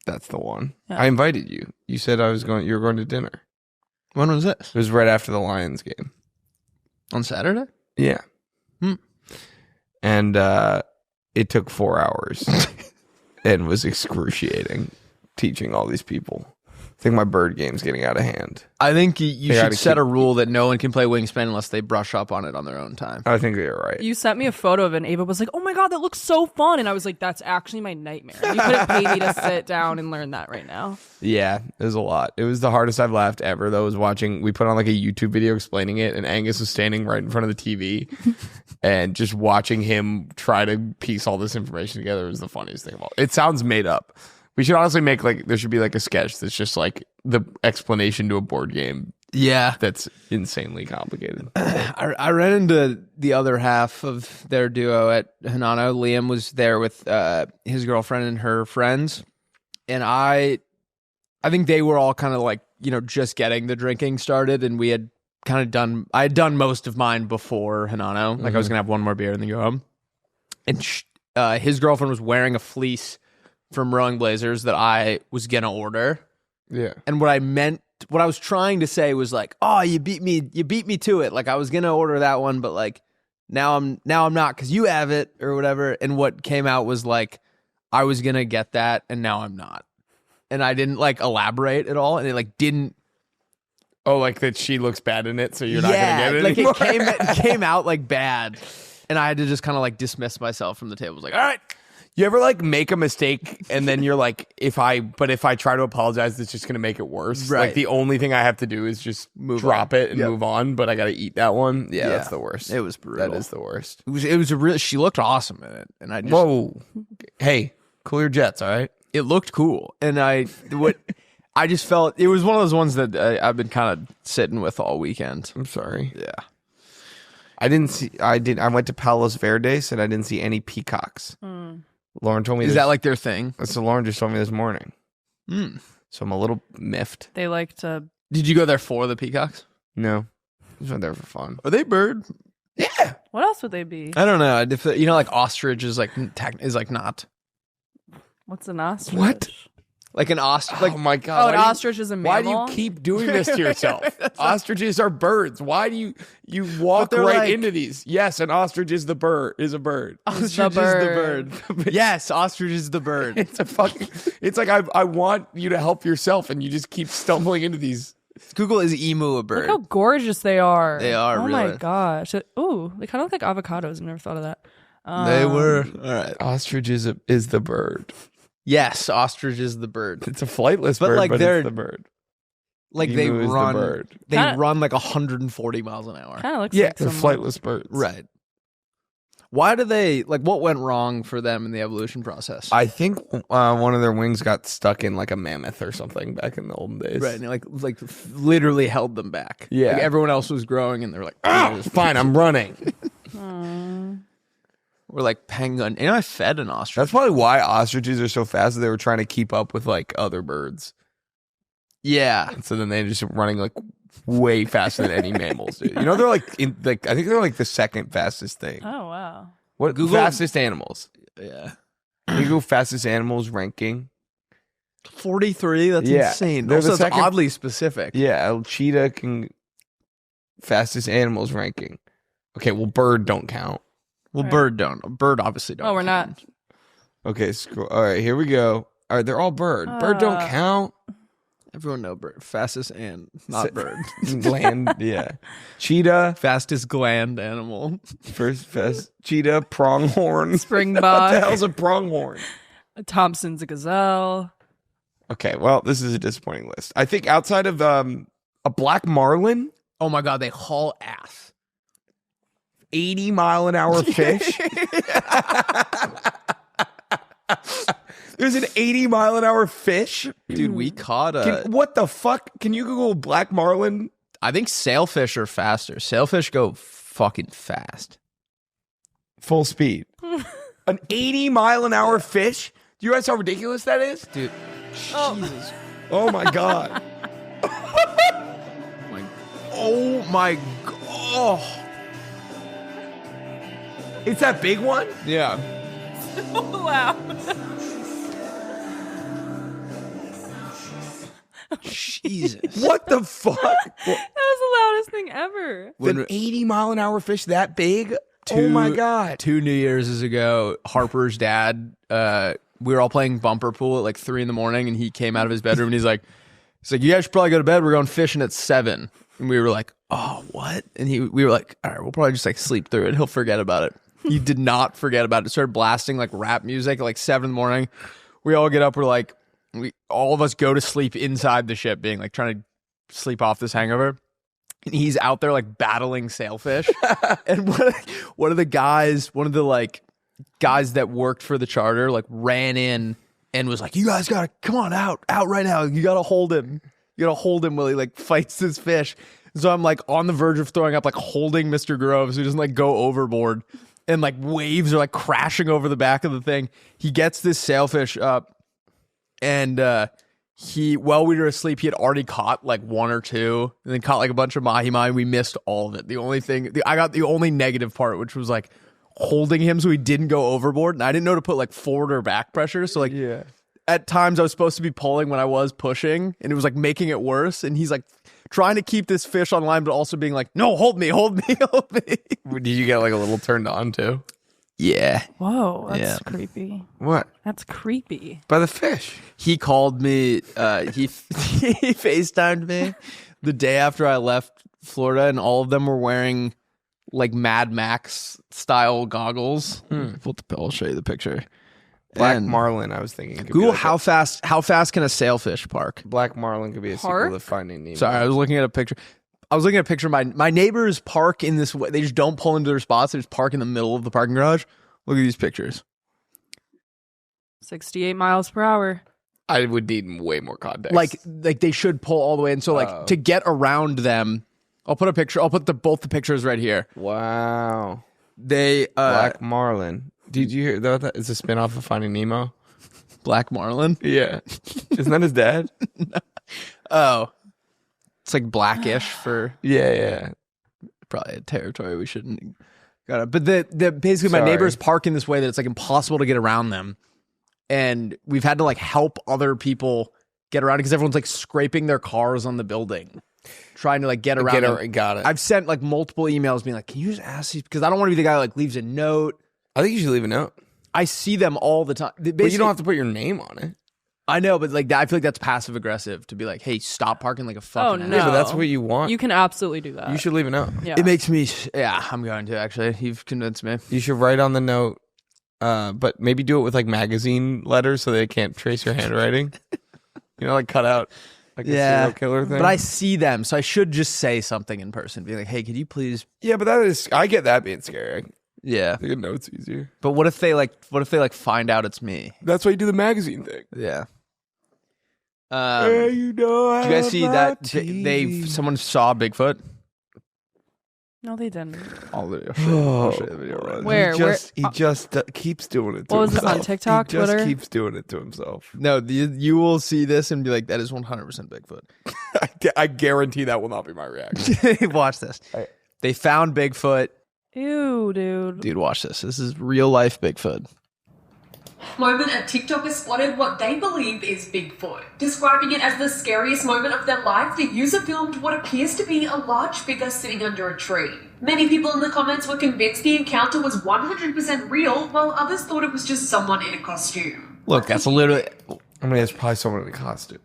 that's the one.
Yeah.
I invited you. You said you were going to dinner.
When was this?
It was right after the Lions game.
On Saturday?
Yeah. And it took 4 hours and was excruciating teaching all these people. I think my bird game's getting out of hand.
I think you
They
should
gotta
set
keep-
a rule that no one can play Wingspan unless they brush up on it on their own time.
I think you're right.
You sent me a photo of it, and Ava was like, "Oh my god, that looks so fun!" And I was like, "That's actually my nightmare. You couldn't pay me to sit down and learn that right now."
Yeah, it was a lot. It was the hardest I've laughed ever, though, was watching. We put on like a YouTube video explaining it, and Angus was standing right in front of the TV, and just watching him try to piece all this information together was the funniest thing of all. It sounds made up. We should honestly make there should be like a sketch that's just like the explanation to a board game.
Yeah.
That's insanely complicated.
I ran into the other half of their duo at Hanano. Liam was there with his girlfriend and her friends. And I think they were all kind of like, just getting the drinking started. And we had I had done most of mine before Hanano. Like I was going to have one more beer and then go home. And his girlfriend was wearing a fleece from Rowing Blazers that I was going to order.
Yeah.
And what I was trying to say was like, "Oh, you beat me to it." Like I was gonna order that one, but like now I'm not because you have it or whatever. And what came out was like I was gonna get that, and now I'm not. And I didn't like elaborate at all, and it like didn't.
Oh, like that she looks bad in it, so you're not gonna get it anymore?
It came out like bad, and I had to just kind of like dismiss myself from the table. I was like, "All right."
You ever like make a mistake and then you're like, if I try to apologize, it's just gonna make it worse.
Right.
Like the only thing I have to do is just drop it and move on, but I gotta eat that one. Yeah, that's the worst.
It was brutal.
That is the worst.
It was a real. She looked awesome in it, and I just
Whoa. Hey, cool your jets, all right?
it looked cool, and I just felt it was one of those ones that I've been kind of sitting with all weekend.
I'm sorry.
Yeah.
I went to Palos Verdes and I didn't see any peacocks. Lauren told me
Is that like their thing?
So Lauren just told me this morning.
Mm.
So I'm a little miffed.
They like to.
Did you go there for the peacocks?
No. I just went there for fun.
Are they bird?
Yeah.
What else would they be?
I don't know. If, like ostrich is like not
What's an ostrich?
What?
like an ostrich. Like
Oh my god.
Oh, an ostrich is a
Why
mammal.
do you keep doing this to yourself? Ostriches are birds. Why do you walk
they're
right
like-
into these? Yes, an ostrich is a bird.
ostrich
the
is the
bird.
bird. Yes, ostrich is the bird.
It's like I want you to help yourself and you just keep stumbling into these.
Google is emu a
Look
bird.
how gorgeous they are.
They are,
Oh my
really.
gosh. Ooh, they kind of look like avocados. I've never thought of that.
They were all right.
Ostrich is the bird.
Yes, ostrich is the bird.
It's a flightless
But,
bird,
like,
but
they're-
it's the bird.
Like
Emu
they
is the
run.
bird.
Kinda-
Run like 140 miles an hour.
Kind of looks
Yeah,
like
they're
some
flightless birds.
Right. Why do they like? What went wrong for them in the evolution process?
I think one of their wings got stuck in like a mammoth or something back in the olden days.
Right, and it, like literally held them back.
Yeah.
Like, everyone else was growing, and they're like,
Oh, fine, I'm running.
We're like penguin. I fed an ostrich.
That's probably why ostriches are so fast. They were trying to keep up with like other birds.
Yeah.
And so then they're just running like way faster than any mammals do. You know, they're like I think they're like the second fastest thing.
Oh wow.
What
Google-
fastest animals?
Yeah.
Google fastest animals ranking.
43. That's
Yeah,
insane.
they're
Also,
the
it's
second-
oddly specific.
Yeah, El cheetah can fastest animals ranking. Okay, well, bird don't count.
Well,
Right.
bird obviously don't.
Oh, we're not.
Okay, scroll. All right, here we go. All right, they're all bird. Bird don't count.
Everyone know bird. Fastest and not bird.
Land, yeah. Cheetah,
Fastest gland animal.
first fast. Cheetah, pronghorn. What the
Springbok.
hell's a pronghorn?
Thompson's a gazelle.
Okay, well, this is a disappointing list. I think outside of a black marlin,
Oh my god, they haul ass.
80-mile-an-hour fish. There's an 80-mile-an-hour fish.
Dude, we caught a.
What the fuck? Can you Google black marlin?
I think sailfish are faster. Sailfish go fucking fast.
Full speed. An 80-mile-an-hour fish? Do you realize how ridiculous that is?
Dude. Jesus.
Oh my god.
Oh my god. Oh.
It's that big one?
Yeah.
Wow.
Jesus.
What the fuck?
That was the loudest thing ever.
An 80-mile-an-hour fish that big? Oh my god.
2 New Year's ago, Harper's dad, we were all playing bumper pool at like 3 a.m, and he came out of his bedroom and he's like, you guys should probably go to bed. We're going fishing at 7. And we were like, oh, what? And we were like, all right, we'll probably just like sleep through it. He'll forget about it. He did not forget about it. Started blasting like rap music at like 7 a.m. We all get up. We're like, all of us go to sleep inside the ship, being like trying to sleep off this hangover. And he's out there like battling sailfish. And one of the guys that worked for the charter like ran in and was like, you guys gotta come on out right now. You gotta hold him. You gotta hold him while he like fights this fish. So I'm like on the verge of throwing up, like holding Mr. Groves, who doesn't like go overboard. And like waves are like crashing over the back of the thing. He gets this sailfish up, and while we were asleep, he had already caught like 1 or 2, and then caught like a bunch of mahi-mahi. We missed all of it. The only thing I got the only negative part, which was like holding him so he didn't go overboard, and I didn't know to put like forward or back pressure. So like at times I was supposed to be pulling when I was pushing, and it was like making it worse. And he's like trying to keep this fish on line, but also being like, no, hold me.
Did you get like a little turned on too?
Yeah.
Whoa, that's
Yeah.
creepy.
What?
That's creepy.
By the fish.
He called me, he FaceTimed me the day after I left Florida, and all of them were wearing like Mad Max style goggles. I'll show you the picture.
Black
And
marlin, I was thinking. could be
Google
like
how fast can a sailfish park?
Black marlin could be a
Park?
sequel to Finding Nemo.
Sorry, I was looking at a picture. Of my neighbors park in this way. They just don't pull into their spots. They just park in the middle of the parking garage. Look at these pictures.
68 miles per hour.
I would need way more context.
Like they should pull all the way. And so like to get around them, I'll put a picture. I'll put both the pictures right here.
wow.
They
Black marlin. Did you hear that? It's a spinoff of Finding Nemo.
Black Marlin.
Yeah. Isn't that his dad?
Oh, it's like Blackish for
Yeah.
probably a territory we shouldn't got it. But the basically my
Sorry.
neighbors park in this way that it's like impossible to get around them, and we've had to like help other people get around because everyone's like scraping their cars on the building, trying to like get around. them.
Got it.
I've sent like multiple emails being like, "Can you just ask these?" Because I don't want to be the guy who like leaves a note.
I think you should leave a note.
I see them all the time.
But you don't have to put your name on it.
I know, but like I feel like that's passive aggressive to be like, "Hey, stop parking like a fucking."
Oh,
ass."
no.
Yeah, but that's what you want.
You can absolutely do that.
You should leave a note.
Yeah.
It makes me. Yeah, I'm going to actually. You've convinced me.
You should write on the note, but maybe do it with like magazine letters so they can't trace your handwriting. Like cut out like a serial killer thing.
But I see them, so I should just say something in person. Be like, "Hey, could you please?"
Yeah, but I get that being scary.
Yeah.
They can know it's easier.
But what if they find out it's me?
That's why you do the magazine thing.
Yeah.
Hey,
Did you guys see that someone saw Bigfoot?
No, they didn't.
I'll show you the video right now.
Where?
He just keeps doing it to
What was
himself.
this on TikTok,
He just
Twitter?
keeps doing it to himself.
No, you will see this and be like, that is 100% Bigfoot.
I guarantee that will not be my reaction.
Watch this. They found Bigfoot.
Ew, dude.
Dude, watch this. This is real life Bigfoot.
Moment a TikToker spotted what they believe is Bigfoot. Describing it as the scariest moment of their life, the user filmed what appears to be a large figure sitting under a tree. Many people in the comments were convinced the encounter was 100% real, while others thought it was just someone in a costume.
Look, that's literally...
I mean, it's probably someone in a costume.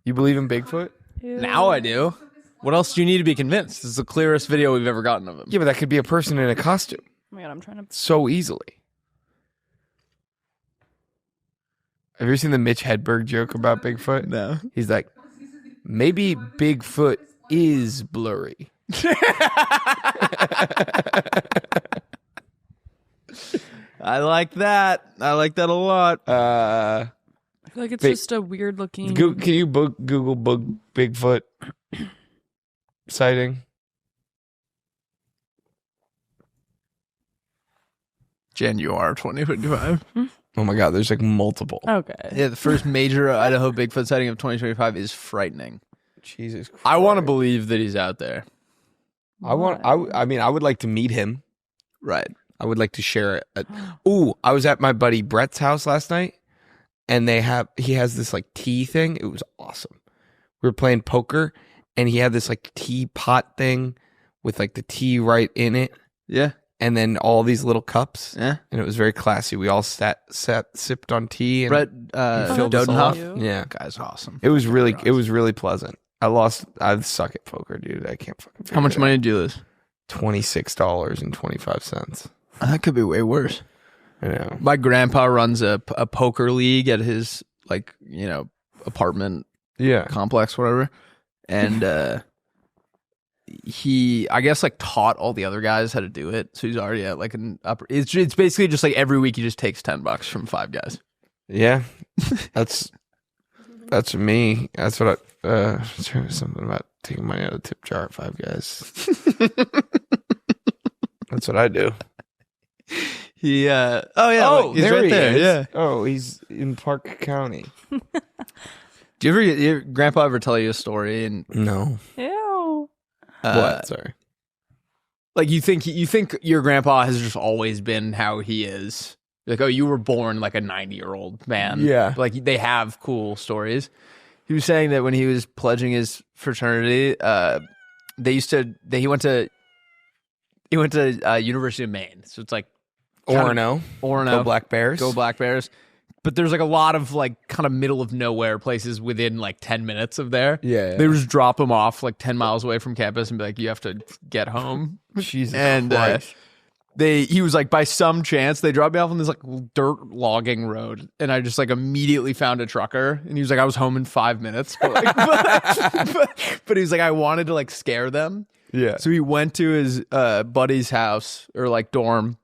You believe in Bigfoot?
Ew.
Now I do. What else do you need to be convinced? This is the clearest video we've ever gotten of him.
Yeah, but that could be a person in a costume.
Oh my god, I'm trying to.
So easily. Have you ever seen the Mitch Hedberg joke about Bigfoot?
No.
He's like, maybe Bigfoot is blurry.
I like that. I like that a lot.
I feel like it's
Big-
just a weird looking.
Can you Google Bigfoot sighting?
January 2025.
Oh my God, there's like multiple.
Okay.
Yeah, the first major Idaho Bigfoot sighting of 2025 is frightening.
Jesus Christ.
I want to believe that he's out there.
I would like to meet him.
Right.
I would like to share it. I was at my buddy Brett's house last night, and he has this like tea thing. It was awesome. We were playing poker, and he had this like teapot thing with like the tea right in it,
Yeah.
and then all these little cups.
Yeah.
And it was very classy. We all sipped on tea, and
Brett
filled us all up.
Dodenhoff.
You.
Yeah,
That guy's awesome.
it was really pleasant. I suck at poker, dude. I can't fucking.
How much
figure it
money did you lose?
out. $26.25.
That could be way worse.
I know.
My grandpa runs a poker league at his apartment
Yeah.
complex, whatever. And he, I guess, like taught all the other guys how to do it. So he's already at like an upper. It's basically just like every week he just takes $10 from 5 guys.
Yeah, that's me. That's what something about taking money out of the tip jar at 5 guys. That's what I do.
He he's
there
right
he
there.
is.
Yeah.
Oh, he's in Park County.
Do your grandpa ever tell you a story and
No.
Ew.
What? Sorry.
like you think your grandpa has just always been how he is? Like, oh, you were born like a 90-year-old man.
Yeah.
Like they have cool stories. He was saying that when he was pledging his fraternity, he went to University of Maine. So it's like
Orono.
Orono.
Go Black Bears.
Go Black Bears. But there's like a lot of like kind of middle of nowhere places within like 10 minutes of there.
Yeah.
They would just drop him off like 10 miles away from campus and be like, you have to get home.
Jesus
And
Christ.
he was like, by some chance, they dropped me off on this like dirt logging road, and I just like immediately found a trucker, and he was like, I was home in 5 minutes, but, like, but he was like, I wanted to like scare them,
Yeah.
so he went to his buddy's house or like dorm,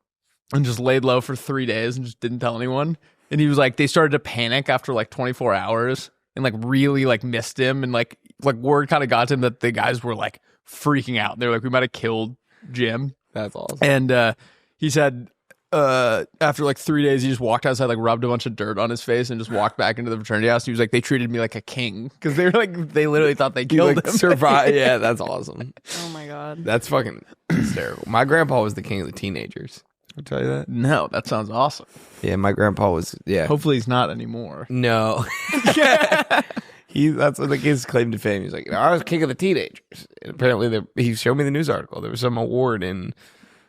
and just laid low for 3 days and just didn't tell anyone, and he was like, they started to panic after like 24 hours and like really like missed him, and like word kind of got to him that the guys were like freaking out. They're like, we might have killed Jim.
That's awesome.
And he said after like 3 days, he just walked outside, like rubbed a bunch of dirt on his face, and just walked back into the fraternity house. He was like, they treated me like a king because they were like, they literally thought they killed him.
Survive. Yeah, that's awesome.
Oh my god.
That's fucking hysterical. My grandpa was the king of the teenagers. I'll tell you that.
No, that sounds awesome.
Yeah, my grandpa was. Yeah.
Hopefully he's not anymore.
No. That's like his claim to fame. He's like, I was king of the teenagers. And apparently, he showed me the news article. There was some award in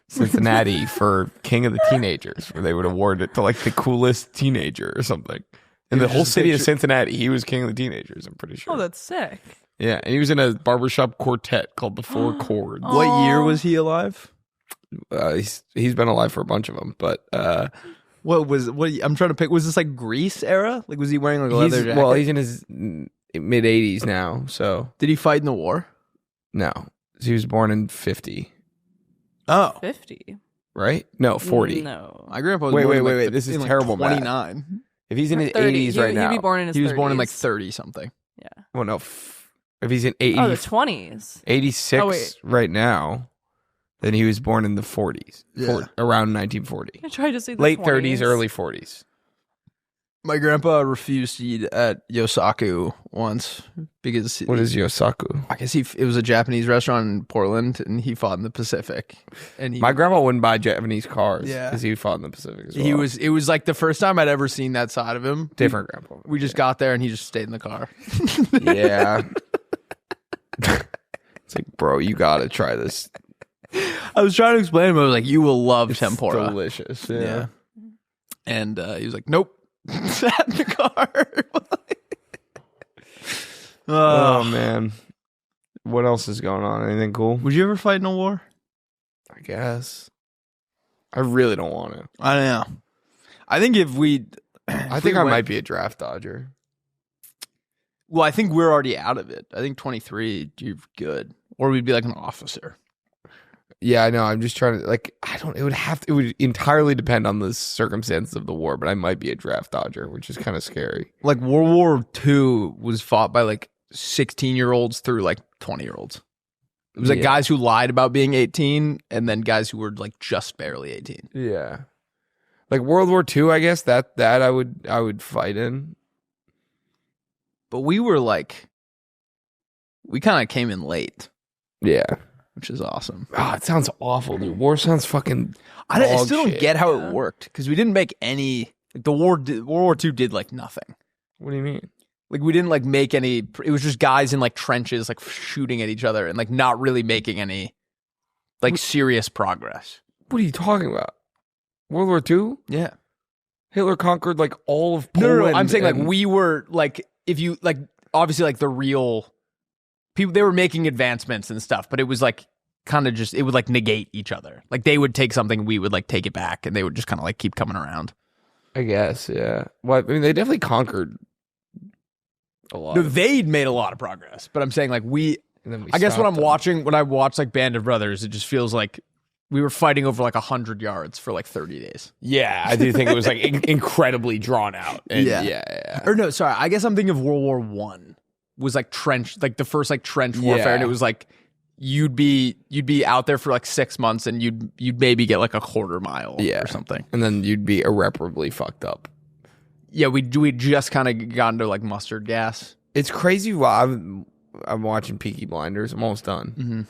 Cincinnati for king of the teenagers, where they would award it to like the coolest teenager or something. In the whole city of Cincinnati, he was king of the teenagers. I'm pretty sure.
Oh, that's sick.
Yeah, and he was in a barbershop quartet called the Four Chords.
What year was he alive?
He's been alive for a bunch of them, but
I'm trying to pick. Was this like Greece era? Like, was he wearing like a leather jacket?
well, he's in his mid 80s now. So
Did he fight in the war?
no, he was born in 50.
Oh,
50.
right? No, 40.
No.
My grandpa was
Wait,
born
wait,
in, like,
wait. This is
in, like,
terrible math.
29.
If he's in his
30.
80s right now.
He'd be born in his
He was
30s.
born in like 30 something.
Yeah.
Well, no. If he's in 80,
Oh, the 20s.
86
Oh, wait.
right now, then he was born in the 40s.
Yeah.
Around 1940.
I tried to say the
Late
20s.
30s, early 40s.
My grandpa refused to eat at Yosaku once because
What is Yosaku?
I guess it was a Japanese restaurant in Portland, and he fought in the Pacific. And
My grandma wouldn't buy Japanese cars
Yeah.
because he fought in the Pacific as well.
it was like the first time I'd ever seen that side of him.
Different grandpa.
We just got there, and he just stayed in the car.
Yeah. It's like, bro, you got to try this.
I was trying to explain to him. I was like, "You will love
It's
tempura."
delicious.
Yeah.
Yeah.
And he was like, "Nope." Sat in the car.
Oh, man. What else is going on? Anything cool?
Would you ever fight in a war?
I guess. I really don't want to.
I don't know. I think if we,
I think I might be a draft dodger.
Well, I think we're already out of it. I think 23, you're good, or we'd be like an officer.
Yeah, I know. I'm just trying to it would entirely depend on the circumstances of the war, but I might be a draft dodger, which is kind of scary.
Like World War II was fought by like 16-year-olds through like 20-year-olds. It was like
Yeah.
guys who lied about being 18 and then guys who were like just barely 18.
Yeah. Like World War II, I guess that I would fight in.
But we kind of came in late,
Yeah.
which is awesome.
Oh, it sounds awful, dude. War sounds fucking
I
dog
still don't
shit.
get how
Yeah.
it worked because we didn't make any. Like World War II did like nothing.
What do you mean?
Like we didn't like make any. It was just guys in like trenches like shooting at each other and like not really making any like serious progress.
What are you talking about? World War II?
Yeah.
Hitler conquered like all of
No,
Poland.
I'm saying like
and-
we were like if you like obviously like the real people they were making advancements and stuff, but it was like kind of just it would like negate each other. Like they would take something, we would like take it back, and they would just kind of like keep coming around.
I guess, yeah. Well, I mean, they definitely conquered a lot.
No, they'd made a lot of progress, but I'm saying like
And then we
I guess when
stopped
I'm
them.
watching, when I watch like Band of Brothers, it just feels like we were fighting over like 100 yards for like 30 days.
Yeah, I do think it was like incredibly drawn out. And
Yeah. Or no, sorry, I guess I'm thinking of World War One was like trench, like the first like trench warfare,
Yeah.
and it was like you'd be out there for like 6 months, and you'd maybe get like a quarter mile
Yeah.
or something.
And then you'd be irreparably fucked up.
Yeah, we just kind of got into like mustard gas.
It's crazy. While I'm watching Peaky Blinders. I'm almost done.
Mm-hmm.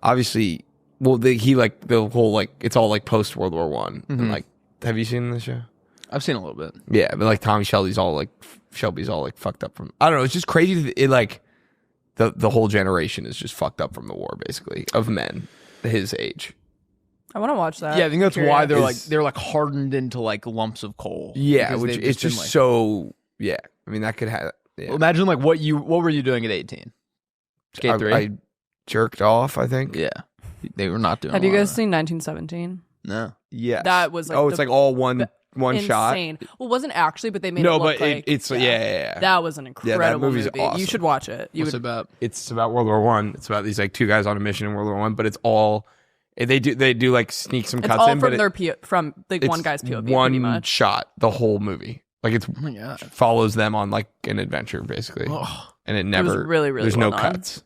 Obviously, well, he like the whole like it's all like post World War One.
Mm-hmm.
And like, have you seen this show?
I've seen a little bit.
Yeah, but like Shelby's all like fucked up from. I don't know. It's just crazy. That it like the whole generation is just fucked up from the war, basically, of men his age.
I want to watch that.
Yeah, I think that's why
Curious.
they're like hardened into like lumps of coal.
Yeah,
Because
which
they've
it's
been,
just
like-
so. Yeah, I mean that could have. Yeah.
Well, imagine like what were you doing at 18? Skate 3?
I jerked off. I think.
Yeah. They were not doing
Have
a
you
lot
guys
of
seen 1917?
that. No.
Yes.
That was, like,
it's
the
like all one shot.
Insane. Well, it wasn't actually, but they made
No,
it look
but
like
it's yeah.
That was an incredible
movie's
movie.
awesome.
You should watch it. You
What's
would.
it about?
It's about World War One. It's about these like two guys on a mission in World War One, but it's all they do like sneak some
It's
cuts
all
in,
from
but
their from the
it's
one guy's POV.
one
pretty much.
shot the whole movie. Like it's
Oh my god.
follows them on like an adventure basically, and it never
really, really
there's
well
no
done.
cuts.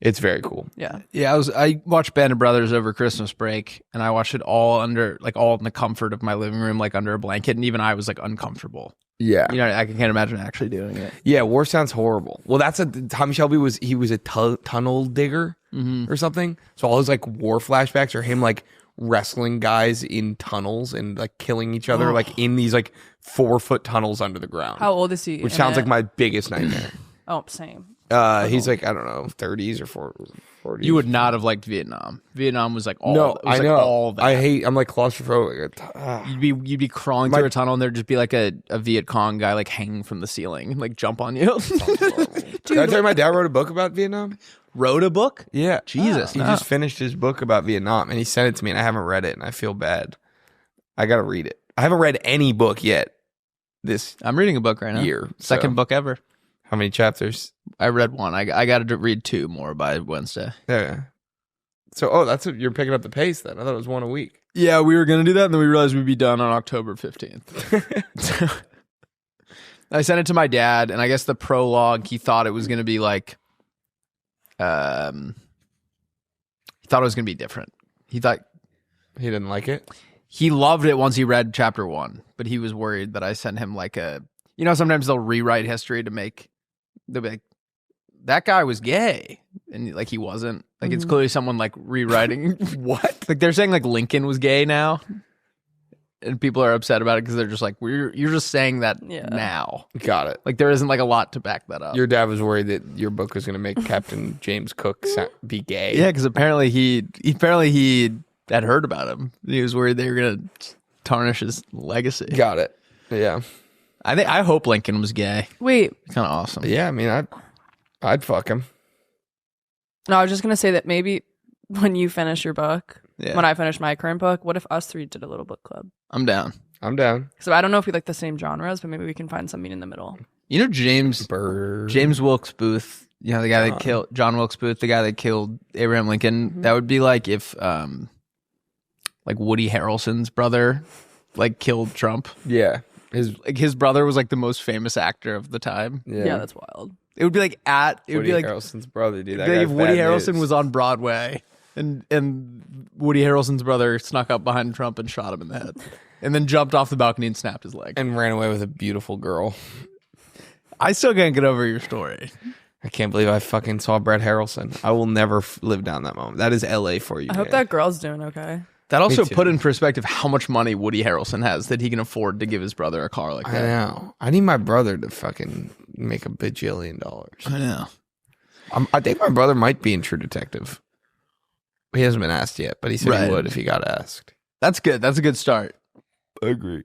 It's very cool.
Yeah.
Yeah, I watched Band of Brothers over Christmas break, and I watched it all in the comfort of my living room, like under a blanket, and even I was like uncomfortable.
Yeah,
You know, I can't imagine actually doing it.
yeah. War sounds horrible. Well, that's Tommy Shelby was a tunnel digger or something. So all his like war flashbacks are him like wrestling guys in tunnels and like killing each other like in these like 4-foot tunnels under the ground.
How old is he?
Which
in
sounds
it?
like my biggest nightmare.
Oh, same.
He's like, I don't know, 30s or 40s.
You would not have liked Vietnam. Vietnam was like all.
No,
it was
I
like
know.
all that.
I'm like claustrophobic.
You'd be crawling through a tunnel, and there'd just be like a Viet Cong guy like hanging from the ceiling, and like jump on you.
Did I tell you my dad wrote a book about Vietnam?
Wrote a book?
Yeah.
Jesus,
He
no.
just finished his book about Vietnam and he sent it to me and I haven't read it and I feel bad. I got to read it. I haven't read any book yet this
I'm reading a book right now.
year.
Second
so-
book ever.
How many chapters?
I read one. I got to read 2 more by Wednesday.
Yeah. So, you're picking up the pace then. I thought it was one a week.
Yeah, we were gonna do that, and then we realized we'd be done on October 15th. I sent it to my dad, and I guess the prologue, he thought it was gonna be like, he thought it was gonna be different. He thought
He didn't like it.
he loved it once he read chapter 1, but he was worried that I sent him like a, sometimes they'll rewrite history to make, they'll be like, that guy was gay, and like he wasn't. Like it's clearly someone like rewriting.
What?
Like they're saying like Lincoln was gay now, and people are upset about it because they're just like, you're just saying that now.
Got it.
Like there isn't like a lot to back that up.
Your dad was worried that your book was going to make Captain James Cook be gay.
Yeah, because apparently he had heard about him. He was worried they were gonna tarnish his legacy.
Got it. Yeah.
I hope Lincoln was gay.
Wait,
Kind of awesome.
Yeah, I mean, I'd fuck him.
no, I was just gonna say that maybe when you finish your book,
Yeah.
when I finish my current book, what if us three did a little book club?
I'm down.
I'm down.
So I don't know if we like the same genres, but maybe we can find something in the middle.
James Wilkes Booth, the guy that killed John Wilkes Booth, the guy that killed Abraham Lincoln. That would be like if like Woody Harrelson's brother like killed Trump.
Yeah.
His brother was like the most famous actor of the time.
Yeah, that's wild.
It would be like
Woody Harrelson's brother, dude. That
like
guy's
if Woody
bad
Harrelson
news.
was on Broadway and Woody Harrelson's brother snuck up behind Trump and shot him in the head, and then jumped off the balcony and snapped his leg.
and ran away with a beautiful girl.
I still can't get over your story.
I can't believe I fucking saw Brett Harrelson. I will never live down that moment. That is LA for you.
I hope
man.
that girl's doing okay.
That also
too.
put in perspective how much money Woody Harrelson has that he can afford to give his brother a car like
I
that.
know. I need my brother to fucking make $1 bajillion.
I know.
I think my brother might be in True Detective. He hasn't been asked yet, but he said
Right.
he would if he got asked.
That's good. That's a good start.
I agree.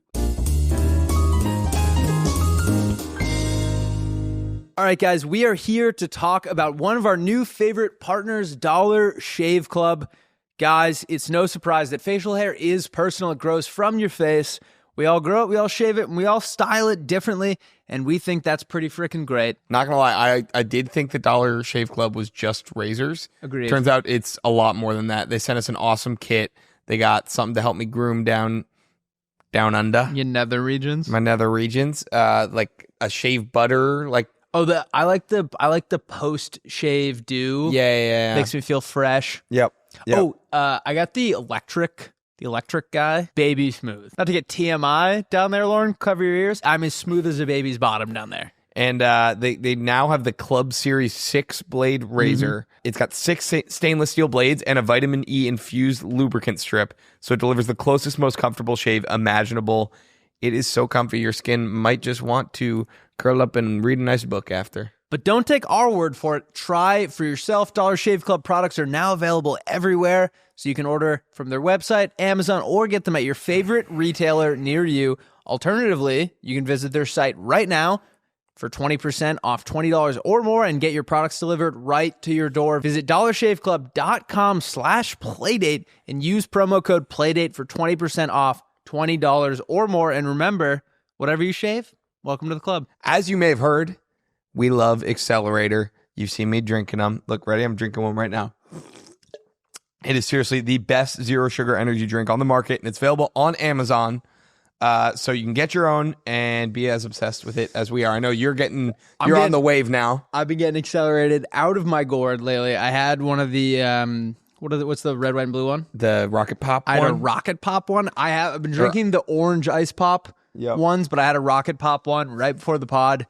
All right, guys, we are here to talk about one of our new favorite partners, Dollar Shave Club. Guys, it's no surprise that facial hair is personal. It grows from your face. We all grow it, we all shave it, and we all style it differently, and we think that's pretty freaking great.
Not gonna lie, I did think the Dollar Shave Club was just razors.
Agreed.
Turns out it's a lot more than that. They sent us an awesome kit. They got something to help me groom down under
Your nether regions.
my nether regions. Like a shave butter. Like
I like the post shave dew.
yeah.
Makes me feel fresh.
Yep.
Oh, I got the electric guy, baby smooth. Not to get TMI down there, Lauren, cover your ears. I'm as smooth as a baby's bottom down there.
And they now have the Club Series 6 blade razor. It's got 6 stainless steel blades and a vitamin E infused lubricant strip, so it delivers the closest, most comfortable shave imaginable. It is so comfy, your skin might just want to curl up and read a nice book after.
But don't take our word for it. Try it for yourself. Dollar Shave Club products are now available everywhere, so you can order from their website, Amazon, or get them at your favorite retailer near you. Alternatively, you can visit their site right now for 20% off $20 or more and get your products delivered right to your door. Visit dollarshaveclub.com/playdate and use promo code playdate for 20% off $20 or more. And remember, whatever you shave, welcome to the club.
As you may have heard, we love Accelerator. You've seen me drinking them. Look, ready? I'm drinking one right now. It is seriously the best zero sugar energy drink on the market, and it's available on Amazon. So you can get your own and be as obsessed with it as we are. I know you're on the wave now.
I've been getting accelerated out of my gourd lately. I had one of the what's the red, white, and blue one?
The Rocket Pop
I had a
one.
Rocket Pop one. I've been drinking the orange ice pop ones, but I had a Rocket Pop one right before the pod.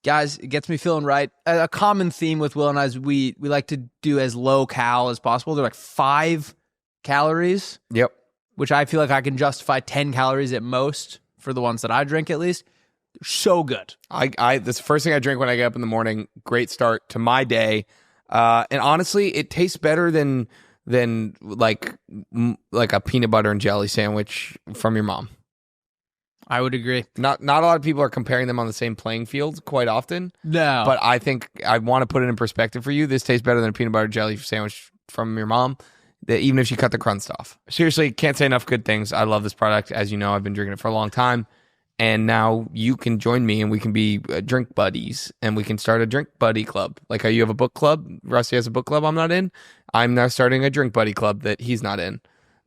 Guys, it gets me feeling right. A common theme with Will and I is we like to do as low cal as possible. They're like 5 calories,
Yep.
which I feel like I can justify 10 calories at most for the ones that I drink at least. They're so good.
This is the first thing I drink when I get up in the morning. Great start to my day. And honestly, it tastes better than like a peanut butter and jelly sandwich from your mom.
I would agree.
Not a lot of people are comparing them on the same playing field quite often.
No.
But I think I want to put it in perspective for you. This tastes better than a peanut butter jelly sandwich from your mom, even if she cut the crust off. Seriously, can't say enough good things. I love this product. As you know, I've been drinking it for a long time. And now you can join me and we can be drink buddies and we can start a drink buddy club. Like how you have a book club. Rusty has a book club I'm not in. I'm now starting a drink buddy club that he's not in.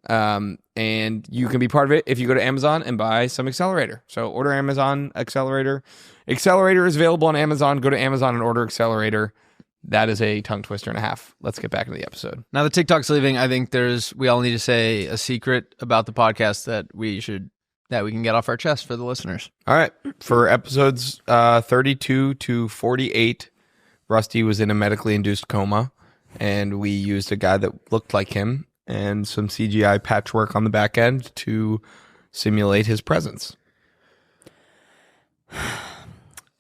And you can be part of it if you go to Amazon and buy some Accelerator. So order Amazon Accelerator. Accelerator is available on Amazon. Go to Amazon and order Accelerator. That is a tongue twister and a half. Let's get back into the episode.
Now the TikTok's leaving. I think we all need to say a secret about the podcast that we can get off our chest for the listeners.
All right. For episodes 32 to 48, Rusty was in a medically induced coma, and we used a guy that looked like him and some CGI patchwork on the back end to simulate his presence.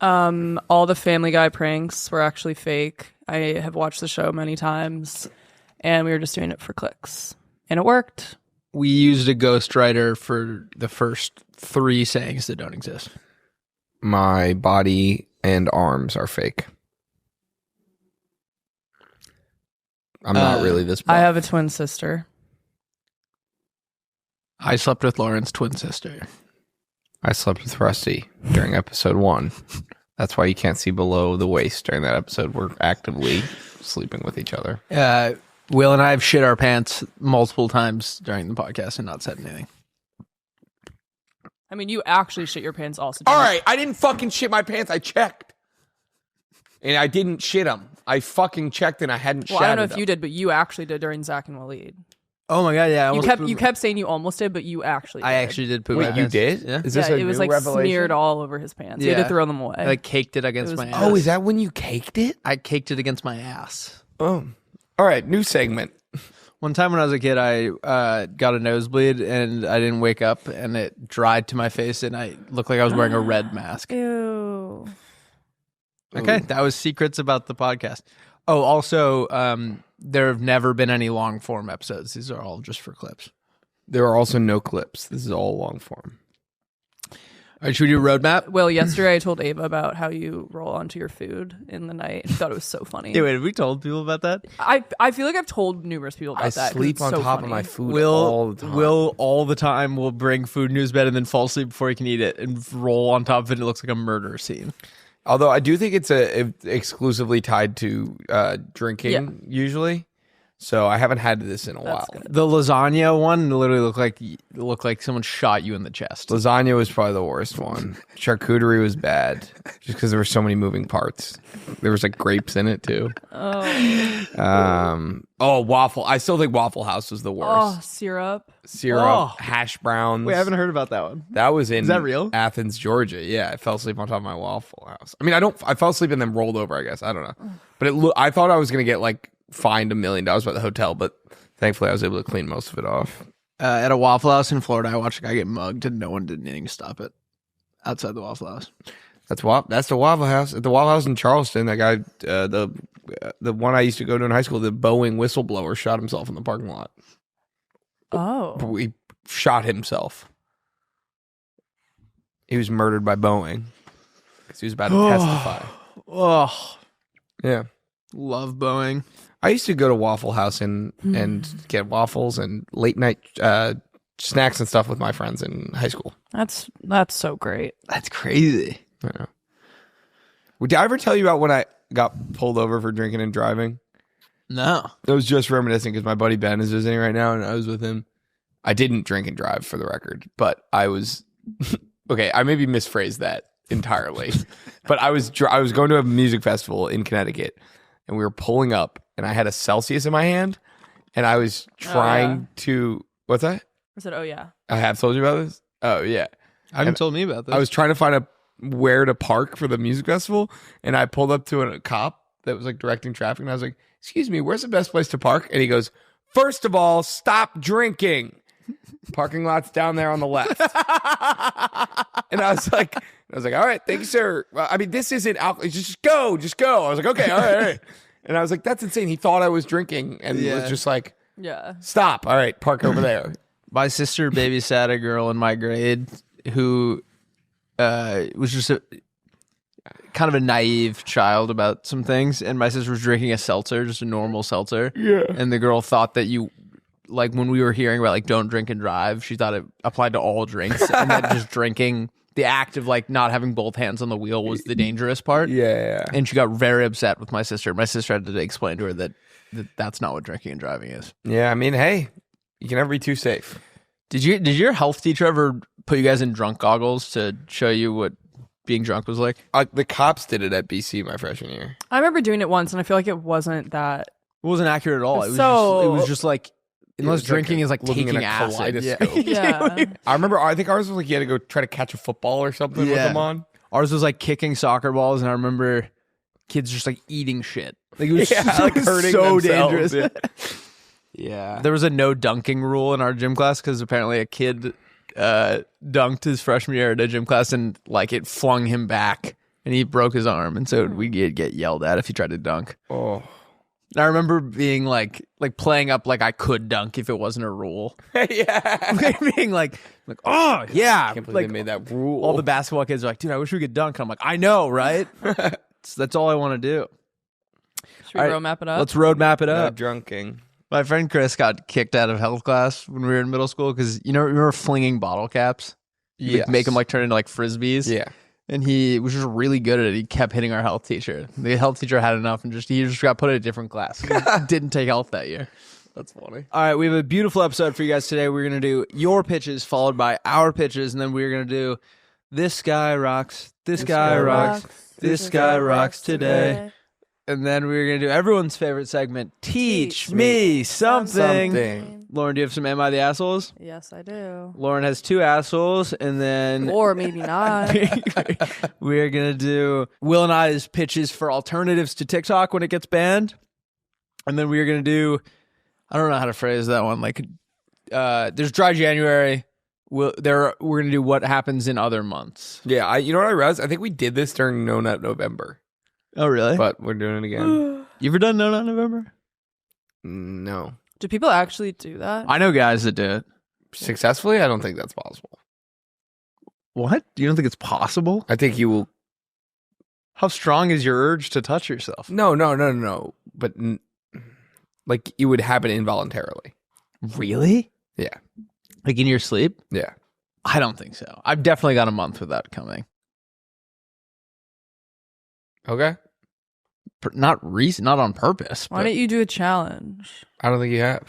All the Family Guy pranks were actually fake. I have watched the show many times, and we were just doing it for clicks, and it worked.
We used a ghostwriter for the first 3 sayings that don't exist.
My body and arms are fake. I'm not really this buff.
I have a twin sister.
I slept with Lauren's twin sister.
I slept with Rusty during episode 1. That's why you can't see below the waist during that episode. We're actively sleeping with each other.
Will and I have shit our pants multiple times during the podcast and not said anything.
I mean, you actually shit your pants also.
All right, I didn't fucking shit my pants. I checked. And I didn't shit them. I fucking checked and I hadn't
Well, I don't know if you did, but you actually did during Zach and Waleed.
Oh my god, yeah.
You kept saying you almost did, but you actually did.
I actually did poop.
Wait, you did?
Yeah.
Is this a
it was
new
like
revelation?
smeared all over his pants. You
Yeah.
had to throw them away.
I like caked it against my ass.
Oh, is that when you caked it?
I caked it against my ass.
Oh. All right, new segment.
One time when I was a kid, I got a nosebleed and I didn't wake up and it dried to my face and I looked like I was wearing a red mask.
Ew.
Okay, that was secrets about the podcast. Oh, also, there have never been any long form episodes. These are all just for clips.
There are also no clips. This is all long form.
All right, should we do a roadmap?
Well, yesterday I told Ava about how you roll onto your food in the night. I thought it was so funny.
Hey, wait, have we told people about that?
I feel like I've told numerous people about
I
that. 'cause
sleep
it's
on
so
top
funny.
of my food
Will
all the time.
Will all the time will bring food into his bed and then fall asleep before he can eat it and roll on top of it. And it looks like a murder scene.
Although I do think it's exclusively tied to drinking usually. So I haven't had this in a while.
good.
The lasagna one literally looked like someone shot you in the chest.
Lasagna was probably the worst one. Charcuterie was bad just because there were so many moving parts. There was like grapes in it too. Waffle. I still think Waffle House was the worst.
Oh, syrup.
Syrup, hash browns.
Wait, I haven't heard about that one.
That was in
that real?
Athens, Georgia. Yeah, I fell asleep on top of my Waffle House. I mean, I fell asleep and then rolled over, I guess. I don't know. But I thought I was going to get like fined $1 million by the hotel, but thankfully I was able to clean most of it off.
At a Waffle House in Florida, I watched a guy get mugged and no one did anything to stop it outside the Waffle House.
That's the Waffle House. At the Waffle House in Charleston, that guy, the one I used to go to in high school, the Boeing whistleblower, shot himself in the parking lot.
Oh.
He shot himself. He was murdered by Boeing because he was about to testify.
Oh,
Yeah.
love Boeing.
I used to go to Waffle House and get waffles and late night snacks and stuff with my friends in high school.
That's so great.
That's crazy.
I know. Did I ever tell you about when I got pulled over for drinking and driving?
No.
I was just reminiscing because my buddy Ben is visiting right now and I was with him. I didn't drink and drive for the record, but I was okay. I maybe misphrased that entirely, but I was going to a music festival in Connecticut and we were pulling up and I had a Celsius in my hand and I was trying to, what's that?
I said, oh yeah.
I have told you about this? Oh yeah.
I haven't told me about this.
I was trying to find where to park for the music festival and I pulled up to a cop that was like directing traffic and I was like, excuse me, where's the best place to park? And he goes, first of all, stop drinking. Parking lot's down there on the left. And I was like, all right, thank you, sir. Well, I mean, this isn't alcohol. Just go. I was like, okay, all right. And I was like, that's insane. He thought I was drinking and was just like,
Yeah.
stop. All right, park over there.
My sister babysat a girl in my grade who was just kind of a naive child about some things. And my sister was drinking a seltzer, just a normal seltzer.
Yeah.
And the girl thought that like when we were hearing about like don't drink and drive, she thought it applied to all drinks and that just drinking, the act of like not having both hands on the wheel was the dangerous part.
Yeah.
And she got very upset with my sister. My sister had to explain to her that that's not what drinking and driving is.
Yeah, I mean, hey, You can never be too safe.
Did your health teacher ever put you guys in drunk goggles to show you what being drunk was like?
The cops did it at BC my freshman year.
I remember doing it once, and I feel like it wasn't that.
It wasn't accurate at all. It was just like, unless drinking is like
looking
taking
in a
acid.
kaleidoscope.
Yeah.
I think ours was like you had to go try to catch a football or something with them on.
Ours was like kicking soccer balls, and I remember kids just like eating shit. Like it was
like hurting
so
themselves.
dangerous.
Yeah.
There was a no dunking rule in our gym class because apparently a kid dunked his freshman year at a gym class and like it flung him back and he broke his arm, and so we'd get yelled at if he tried to dunk.
Oh.
And I remember being like playing up like I could dunk if it wasn't a rule.
Yeah.
Like being like oh yeah,
I can't believe
like
they made that rule.
all the basketball kids are like, dude, I wish we could dunk. I'm like, I know, right? That's all I want to do.
Should we
All right,
roadmap it up?
Let's roadmap it
no
up.
drunking.
My friend Chris got kicked out of health class when we were in middle school because remember flinging bottle caps?
Yes.
Make them like turn into like frisbees.
Yeah.
And he was just really good at it. He kept hitting our health teacher. The health teacher had enough and he just got put in a different class. He didn't take health that year.
That's funny.
All right, we have a beautiful episode for you guys today. We're going to do your pitches followed by our pitches, and then we're going to do this guy rocks, this guy rocks, this guy rocks today. And then we're going to do everyone's favorite segment, Teach Me Something. Lauren, do you have some Am I the Assholes?
Yes, I do.
Lauren has 2 assholes, and then
Or maybe not.
we're going to do Will and I's pitches for alternatives to TikTok when it gets banned. And then we're going to do, I don't know how to phrase that one. Like, there's Dry January. We're going to do what happens in other months.
Yeah, you know what I realized? I think we did this during No Nut November.
Oh, really?
But we're doing it again.
You ever done No Nut November?
No.
Do people actually do that?
I know guys that do it.
Successfully? I don't think that's possible.
What? You don't think it's possible?
I think you will.
How strong is your urge to touch yourself?
No. But like it would happen involuntarily.
Really?
Yeah.
Like in your sleep?
Yeah.
I don't think so. I've definitely got a month without coming.
Okay.
Not on purpose.
Why don't you do a challenge?
I don't think you have.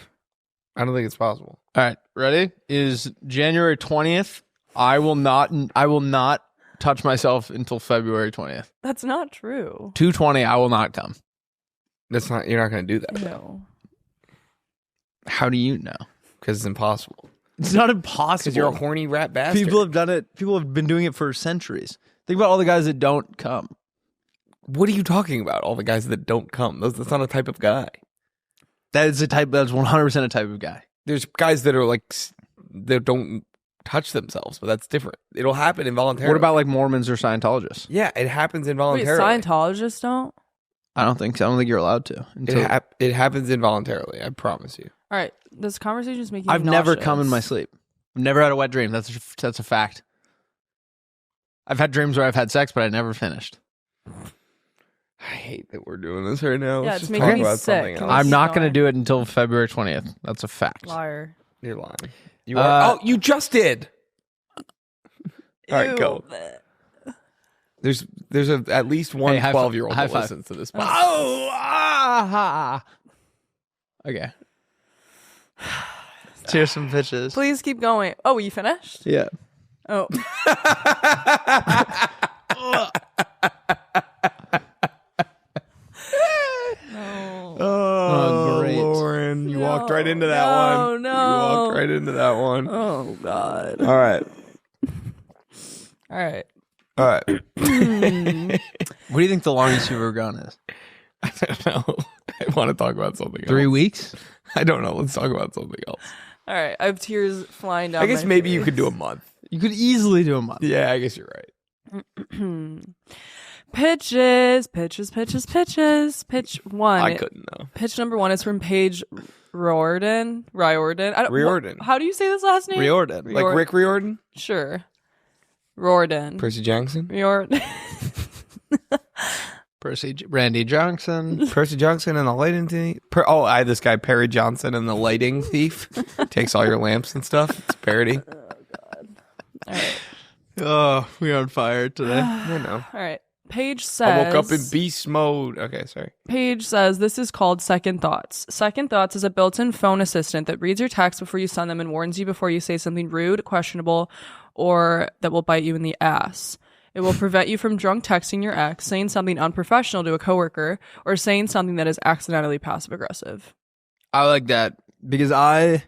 I don't think it's possible.
All right, ready? Is January 20th. I will not touch myself until February 20th.
That's not true.
2/20, I will not come.
You're not going to do that.
No.
How do you know?
Because it's impossible.
It's not impossible.
Because you're a horny rat bastard.
People have done it. People have been doing it for centuries. Think about all the guys that don't come.
What are you talking about? All the guys that don't come. That's not a type of guy.
That's 100% a type of guy.
There's guys that are like, that don't touch themselves, but that's different. It'll happen involuntarily.
What about like Mormons or Scientologists?
Yeah, it happens
Wait,
involuntarily.
Scientologists don't?
I don't think so. I don't think you're allowed to.
It happens involuntarily. I promise you.
All right, this conversation is making me
I've never
nauseous.
come in my sleep. I've never had a wet dream. That's a fact. I've had dreams where I've had sex, but I never finished.
I hate that we're doing this right now.
Yeah,
Let's
it's
just
making
talk
me
about
sick.
something
Can
else.
we
I'm not going to
start?
do it until February 20th. That's a fact.
Liar.
You're lying. You are. Oh, you just did. All right, go. There's at least one
Hey,
12-year-old
high
that
five.
listens to this podcast.
Oh, ah, okay. Cheers some pitches.
Please keep going. Oh, you finished?
Yeah.
Oh. No.
Oh, great.
Lauren, you walked right into that
No,
one.
no.
You walked right into that one.
Oh, God.
All right.
All right.
All right.
What do you think the longest you've ever gone is?
I don't know. I want to talk about something else.
3 weeks?
I don't know. Let's talk about something else.
All right. I have tears flying down
I guess
my
maybe you
face.
could do a month.
You could easily do a month.
Yeah, I guess you're right.
Pitch one.
I couldn't know.
Pitch number one is from Paige Riordan.
Riordan.
How do you say this last name?
Riordan.
Like Rick Riordan?
Sure. Riordan.
Percy Jackson?
Riordan.
Randy Johnson.
Percy Johnson and the lighting thief. I had this guy Perry Johnson and the lighting thief. Takes all your lamps and stuff. It's a parody.
All right.
Oh, we're on fire today.
I know.
All right. Paige says,
I woke up in beast mode. Okay, sorry.
Paige says, this is called Second Thoughts. Second Thoughts is a built-in phone assistant that reads your texts before you send them and warns you before you say something rude, questionable, or that will bite you in the ass. It will prevent you from drunk texting your ex, saying something unprofessional to a coworker, or saying something that is accidentally passive-aggressive.
I like that because I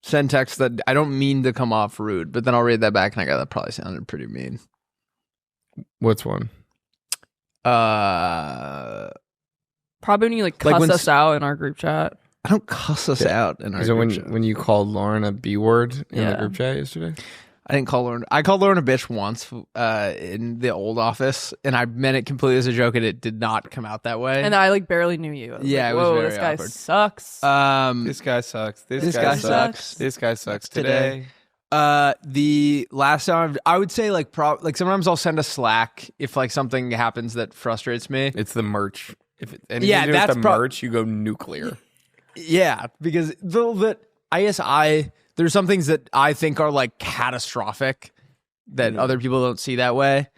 send texts that I don't mean to come off rude, but then I'll read that back and I go, that probably sounded pretty mean.
What's one?
Probably when you cuss
when
us out in our group chat.
I don't cuss us out in our
Is it
group chat.
when you called Lauren a B word in the group chat yesterday?
I didn't call Lauren. I called Lauren a bitch once in the old office, and I meant it completely as a joke, and it did not come out that way.
And I barely knew you. I was
Yeah,
like,
it was
whoa,
very
this guy
awkward.
sucks.
This guy sucks.
This guy sucks.
This guy sucks today.
The last time I would say sometimes I'll send a Slack if something happens that frustrates me.
It's the merch. If it, anything
Yeah,
to do with
that's
the merch, you go nuclear.
Yeah, because there's some things that I think are catastrophic that other people don't see that way,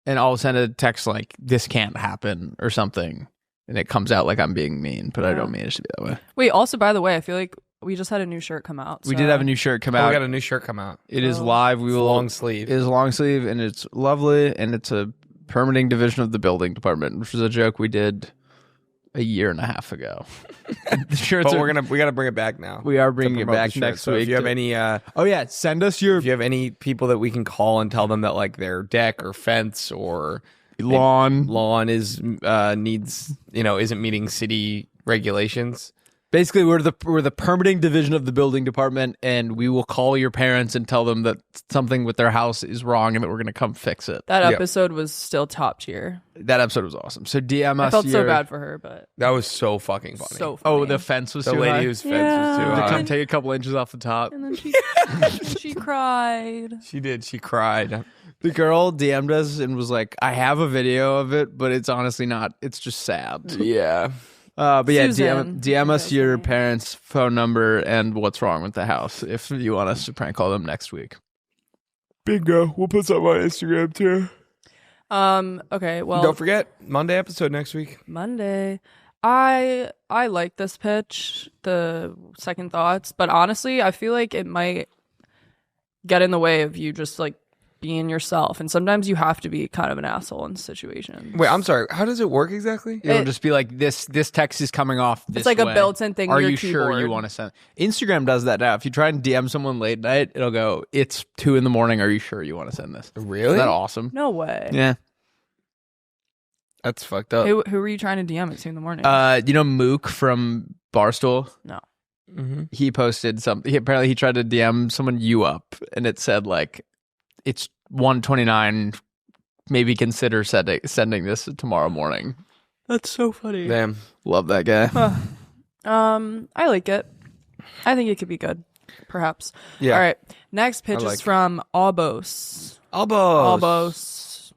and I'll send a text like this can't happen or something, and it comes out like I'm being mean, but I don't mean it to be that way.
Wait, also, by the way, I feel like we just had a new shirt come out.
We did have a new shirt come out.
We got a new shirt come out.
It is live.
It's long sleeve.
It is long sleeve, and it's lovely, and it's a permitting division of the building department, which was a joke we did a year and a half ago. The shirts
But we got to bring it back now.
We are bringing it
promote
back
the shirt.
next
So
week.
if you have any,
send us your
if you have any people that we can call and tell them that their deck or fence or
lawn
is needs isn't meeting city regulations.
Basically, we're the permitting division of the building department, and we will call your parents and tell them that something with their house is wrong and that we're going to come fix it.
That episode was still top tier.
That episode was awesome. So DM us.
I felt so bad for her, but
That was so fucking funny.
so funny.
Oh, the fence was
the
too
lady
high.
whose fence was too
Yeah.
To
high.
come take a couple inches off the top.
And then she cried.
She did. She cried.
The girl DM'd us and was like, "I have a video of it, but it's honestly not. It's just sad."
Yeah.
But yeah,
Susan.
DM us your parents' phone number and what's wrong with the house if you want us to prank call them next week.
Bingo. We'll put something on Instagram too.
Okay, well,
Don't forget, Monday episode next week.
Monday. I like this pitch, the Second Thoughts, but honestly, I feel like it might get in the way of you just being yourself, and sometimes you have to be kind of an asshole in situations.
Wait, I'm sorry. How does it work exactly?
It'll just be like this text is coming off this
It's like a
way.
built-in thing
Are
in your
you sure you
keyboard.
want to send? Instagram does that now. If you try and DM someone late night, it'll go, it's 2 a.m. Are you sure you want to send this?
Really?
Isn't that awesome?
No way.
Yeah.
That's fucked up.
Who were you trying to DM at 2 a.m?
You know Mook from Barstool?
No.
Mm-hmm.
He posted something. Apparently he tried to DM someone you up, and it said it's 1:29. Maybe consider sending this tomorrow morning.
That's so funny.
Damn.
Love that guy.
I like it. I think it could be good. Perhaps.
Yeah.
All right. Next pitch
like
is from Albos.
Albos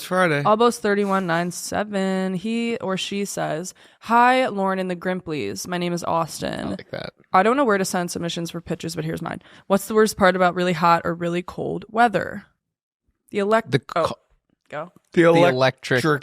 Friday.
Albos 3197. He or she says, "Hi, Lauren and the Grimpleys. My name is Austin.
I like that.
I don't know where to send submissions for pitches, but here's mine. What's the worst part about really hot or really cold weather? Go.
The electric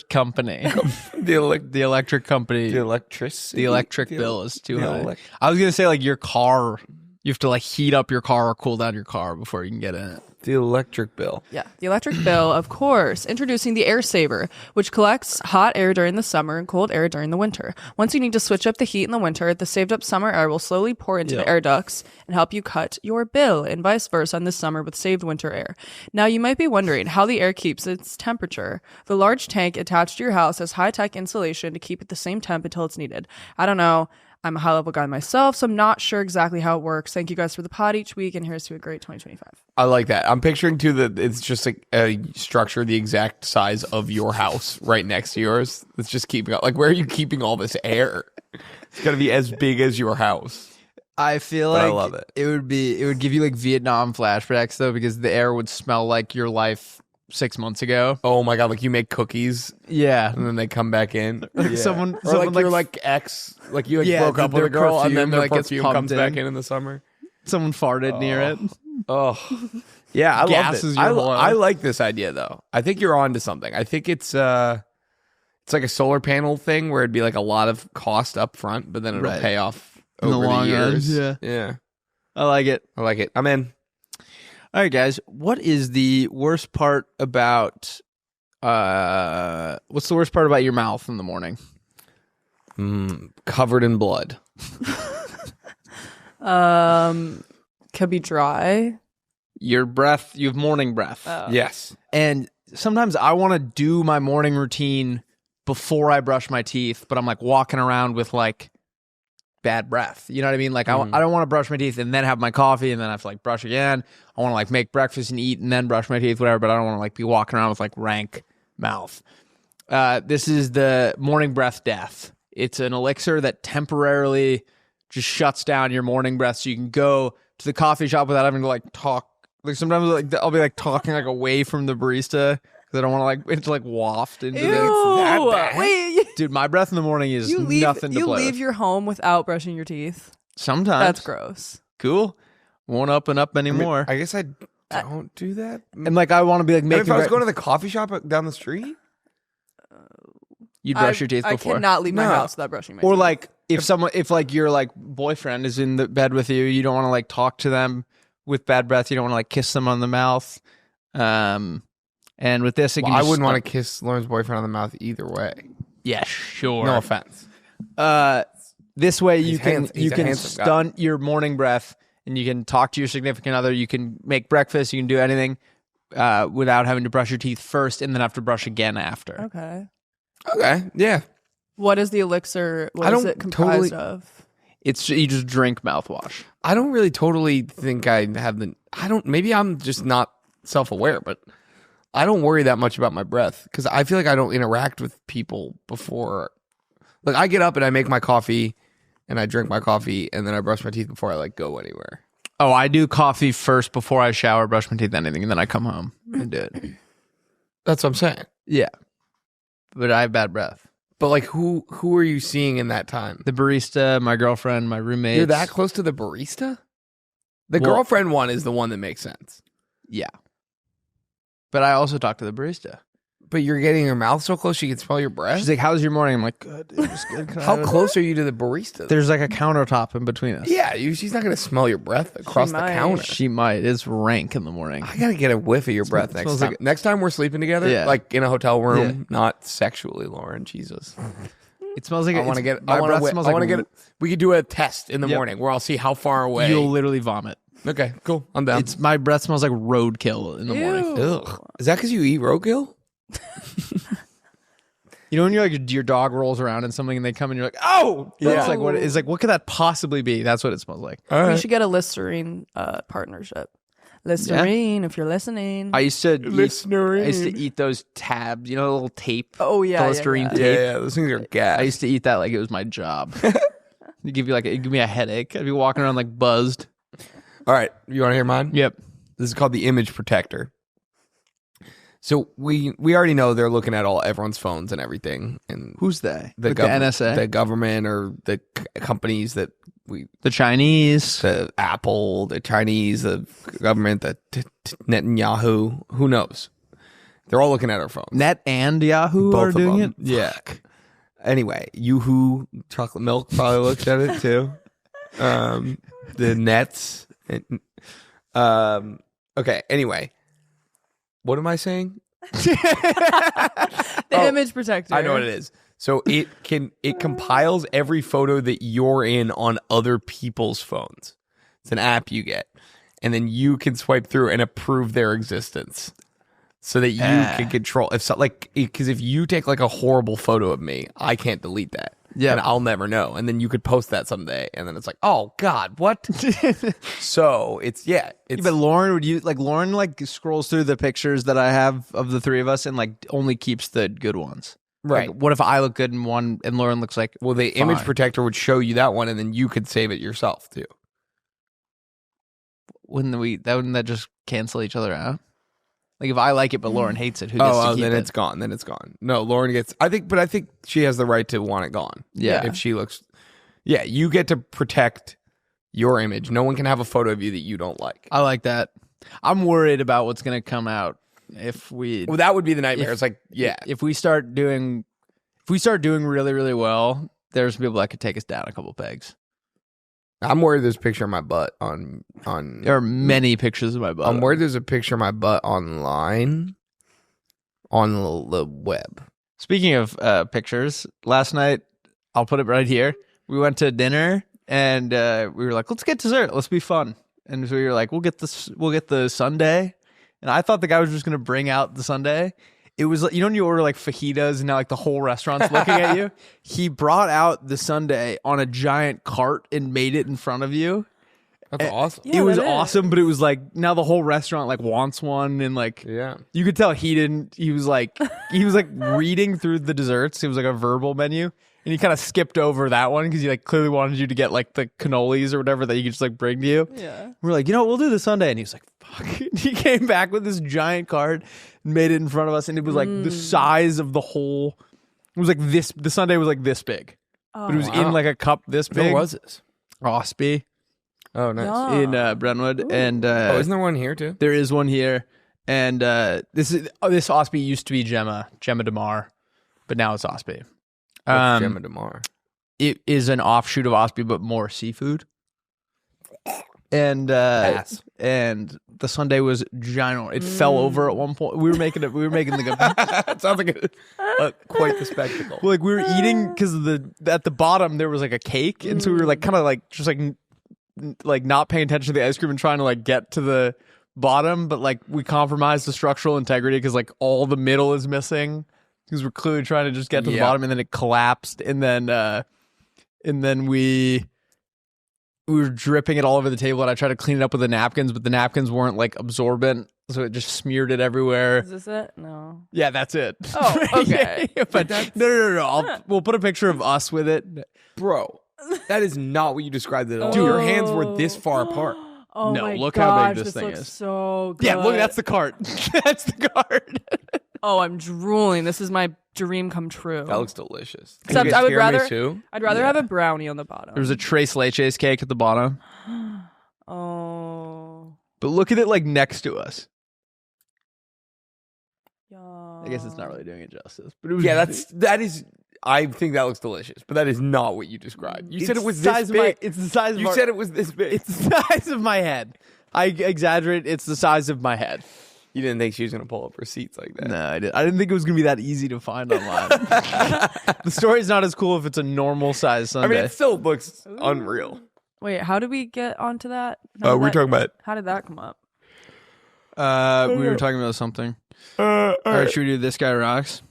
company.
The
electric company.
electricity.
The electric bill is too high. I was gonna say your car. You have to heat up your car or cool down your car before you can get in it.
The electric bill.
Yeah, the electric bill, of course. Introducing the Air Saver, which collects hot air during the summer and cold air during the winter. Once you need to switch up the heat in the winter, the saved up summer air will slowly pour into the air ducts and help you cut your bill, and vice versa in this summer with saved winter air. Now, you might be wondering how the air keeps its temperature. The large tank attached to your house has high-tech insulation to keep it the same temp until it's needed. I don't know. I'm a high-level guy myself, so I'm not sure exactly how it works. Thank you guys for the pod each week, and here's to a great 2025.
I like that. I'm picturing too that it's just a structure the exact size of your house right next to yours. It's just keeping where are you keeping all this air? It's got to be as big as your house.
I feel
But I
like
love it.
It would give you Vietnam flashbacks though, because the air would smell like your life 6 months ago.
Oh my god! You make cookies
Yeah.
and then they come back in.
Someone
Your ex, you broke up with
their
a girl and
perfume,
then their
gets
perfume
pumped
comes back in the summer.
someone farted near it.
Oh, Yeah, I love
Gas
this.
is your whole
I
life.
like this idea though. I think you're on to something. I think it's like a solar panel thing where it'd be like a lot of cost up front, but then it'll
Right.
pay off
In the
over
long
the
run,
years.
yeah.
Yeah.
I like it.
I like it. I'm in.
All right, guys. What is the worst part about what's the worst part about your mouth in the morning?
Covered in blood.
Could be dry.
Your breath, you have morning breath.
Yes.
And sometimes I want to do my morning routine before I brush my teeth, but I'm like walking around with like bad breath. You know what I mean? Like I don't want to brush my teeth and then have my coffee and then I have to like brush again. I want to like make breakfast and eat and then brush my teeth, whatever, but I don't want to like be walking around with like rank mouth. This is the morning breath death. It's an elixir that temporarily just shuts down your morning breath so you can go to the coffee shop without having to like talk. Like sometimes like I'll be like talking like away from the barista because I don't want to like it to like waft into the
Wait,
dude. My breath in the morning is
you leave
nothing to
you
play
leave
with.
your home without brushing your teeth.
Sometimes
That's gross.
cool. Won't up and up anymore.
I guess I don't do that.
And like I want to be like
I mean,
making.
if I was going to the coffee shop down the street,
you'd brush your teeth
I
before.
cannot leave my
No.
house without brushing my
Or
teeth.
like if like your like boyfriend is in the bed with you, you don't want to like talk to them with bad breath. You don't want to like kiss them on the mouth. And with this, it can
I
just
wouldn't want to kiss Lauren's boyfriend on the mouth either way.
Yeah, sure.
No offense.
This way you
He's
can
handsome. He's a
can
handsome guy.
stunt your morning breath, and you can talk to your significant other. You can make breakfast. You can do anything without having to brush your teeth first, and then have to brush again after.
Okay.
Okay. Yeah.
What is the elixir? What
I
is
don't
it comprised
totally-
of?
It's you just drink mouthwash.
I don't really totally think I have the. I don't. Maybe I'm just not self-aware, but I don't worry that much about my breath because I feel like I don't interact with people before. Like I get up and I make my coffee, and I drink my coffee, and then I brush my teeth before I like go anywhere.
Oh, I do coffee first before I shower, brush my teeth, anything, and then I come home and do it.
That's what I'm saying.
Yeah, but I have bad breath.
But like, who are you seeing in that time?
The barista, my girlfriend, my roommate.
You're that close to the barista? The
Well-
girlfriend one is the one that makes sense.
Yeah. But I also talk to the barista.
But you're getting your mouth so close she can smell your breath?
She's like, "How's your morning?" I'm like, "Good. It was good." Can I
How
have a-"
close are you to the barista?
There's like a countertop in between us.
Yeah, she's not going to smell your breath across the
might.
counter.
She might. It's rank in the morning.
I got to get a whiff of your breath next
smells
time.
like-
Next time we're sleeping together,
Yeah.
like in a hotel room,
Yeah.
not sexually, Lauren. Jesus.
It smells like
I want to get.
My
I want
breath
to.
smells
I
like
want to get. We could do a test in the
Yep.
morning where I'll see how far away.
You'll literally vomit.
Okay, cool. I'm down.
It's my breath smells like roadkill in the morning.
Ew.
Ugh. Is that because you eat roadkill?
You know when you're like your dog rolls around in something and they come and you're like, "Oh!"
Yeah.
It's like what could that possibly be? That's what it smells like.
All
We
right.
should get a Listerine partnership. Listerine, if you're listening.
I used to
Listerine.
I used to eat those tabs, you know, the little tape.
Oh, yeah,
the
yeah,
Listerine
yeah.
tape.
Yeah, those things are gas.
I used to eat that like it was my job. It'd give me a headache. I'd be walking around like buzzed.
All right, you want to hear mine?
Yep.
This is called the image protector. So we already know they're looking at everyone's phones and everything, and
Who's they?
the
Like the NSA,
the government, or the companies that
the Chinese.
the Apple, the Chinese, the government, the Netanyahu. Who knows? They're all looking at our phones.
Net and Yahoo
Both
are
of
doing
them.
it.
Yeah. Anyway, Yoo-hoo chocolate milk probably looks at it too. The Nets. Okay. Anyway, what am I saying?
the image protector.
I know what it is. So it compiles every photo that you're in on other people's phones. It's an app you get, and then you can swipe through and approve their existence, so that you can control. Because if you take like a horrible photo of me, I can't delete that.
Yeah.
and I'll never know. And then you could post that someday, and then it's like, oh God, what? So it's.
But Lauren like scrolls through the pictures that I have of the three of us and like only keeps the good ones.
Right.
Like, what if I look good in one and Lauren looks like
Well, the image
fine?
protector would show you that one, and then you could save it yourself too.
Wouldn't that just cancel each other out? Like if I like it but Lauren hates it, who gets to keep
then
it?
it's gone. Then it's gone. No, Lauren gets. I think she has the right to want it gone.
Yeah.
If she looks. Yeah, you get to protect your image. No one can have a photo of you that you don't like.
I like that. I'm worried about what's gonna come out if we.
Well, that would be the nightmare. It's like, yeah.
If we start doing really, really well, there's people that could take us down a couple pegs.
I'm worried there's a picture of my butt on.
There are many pictures of my butt.
I'm worried there's a picture of my butt online on the web.
Speaking of pictures, last night, I'll put it right here. We went to dinner and we were like, let's get dessert. Let's be fun. And so we were like, we'll get the sundae. And I thought the guy was just going to bring out the sundae. It was like, you know, when you order like fajitas and now like the whole restaurant's looking at you. He brought out the sundae on a giant cart and made it in front of you.
That's awesome.
Yeah,
it was
that is.
awesome, but it was like now the whole restaurant like wants one, and like you could tell he was like reading through the desserts. It was like a verbal menu, and he kind of skipped over that one because he like clearly wanted you to get like the cannolis or whatever that you could just like bring to you.
Yeah,
we're like, you know what, we'll do the sundae, and he was like, fuck. He came back with this giant card and made it in front of us, and it was like the size of the whole. It was like this. The sundae was like this big, but it was in like a cup this big.
Where was this?
Osby.
Oh, nice.
Yeah.
In Brentwood. Ooh. And
isn't there one here too?
There is one here. And this Osby used to be Gemma DeMar, but now it's Osby.
What's Gemma DeMar?
It is an offshoot of Osby, but more seafood. And the sundae was giant. It fell over at one point. We were making the
It sounds like quite the spectacle.
Like we were eating because at the bottom there was like a cake, and so we were like kind of like just like not paying attention to the ice cream and trying to like get to the bottom, but like we compromised the structural integrity because like all the middle is missing because we're clearly trying to just get to the bottom, and then it collapsed, and then we were dripping it all over the table, and I tried to clean it up with the napkins, but the napkins weren't like absorbent, so it just smeared it everywhere.
Is this it? No.
Yeah, that's it.
Oh, okay.
But no. We'll put a picture of us with it,
bro. That is not what you described it at all. Dude, your hands were this far apart.
Oh
no,
my
look
gosh,
how big this thing
looks
is.
So good.
Yeah, look, that's the cart. That's the cart.
Oh, I'm drooling. This is my dream come true.
That looks delicious.
Except I would rather
too?
I'd rather have a brownie on the bottom.
There's a Tres Leches cake at the bottom.
Oh.
But look at it like next to us.
Yeah.
I guess it's not really doing it justice. But it was
that is. I think that looks delicious, but that is not what you described. You said it was this big.
It's the size of
You said it was this big.
It's the size of my head. I exaggerate. It's the size of my head.
You didn't think she was going to pull up receipts like that.
No, I didn't think it was going to be that easy to find online. The story's not as cool if it's a normal size sundae.
I mean, it still looks unreal.
Wait, how did we get onto that?
We're talking about.
How did that come up?
We were talking about something. All right, should we do This Guy Rocks?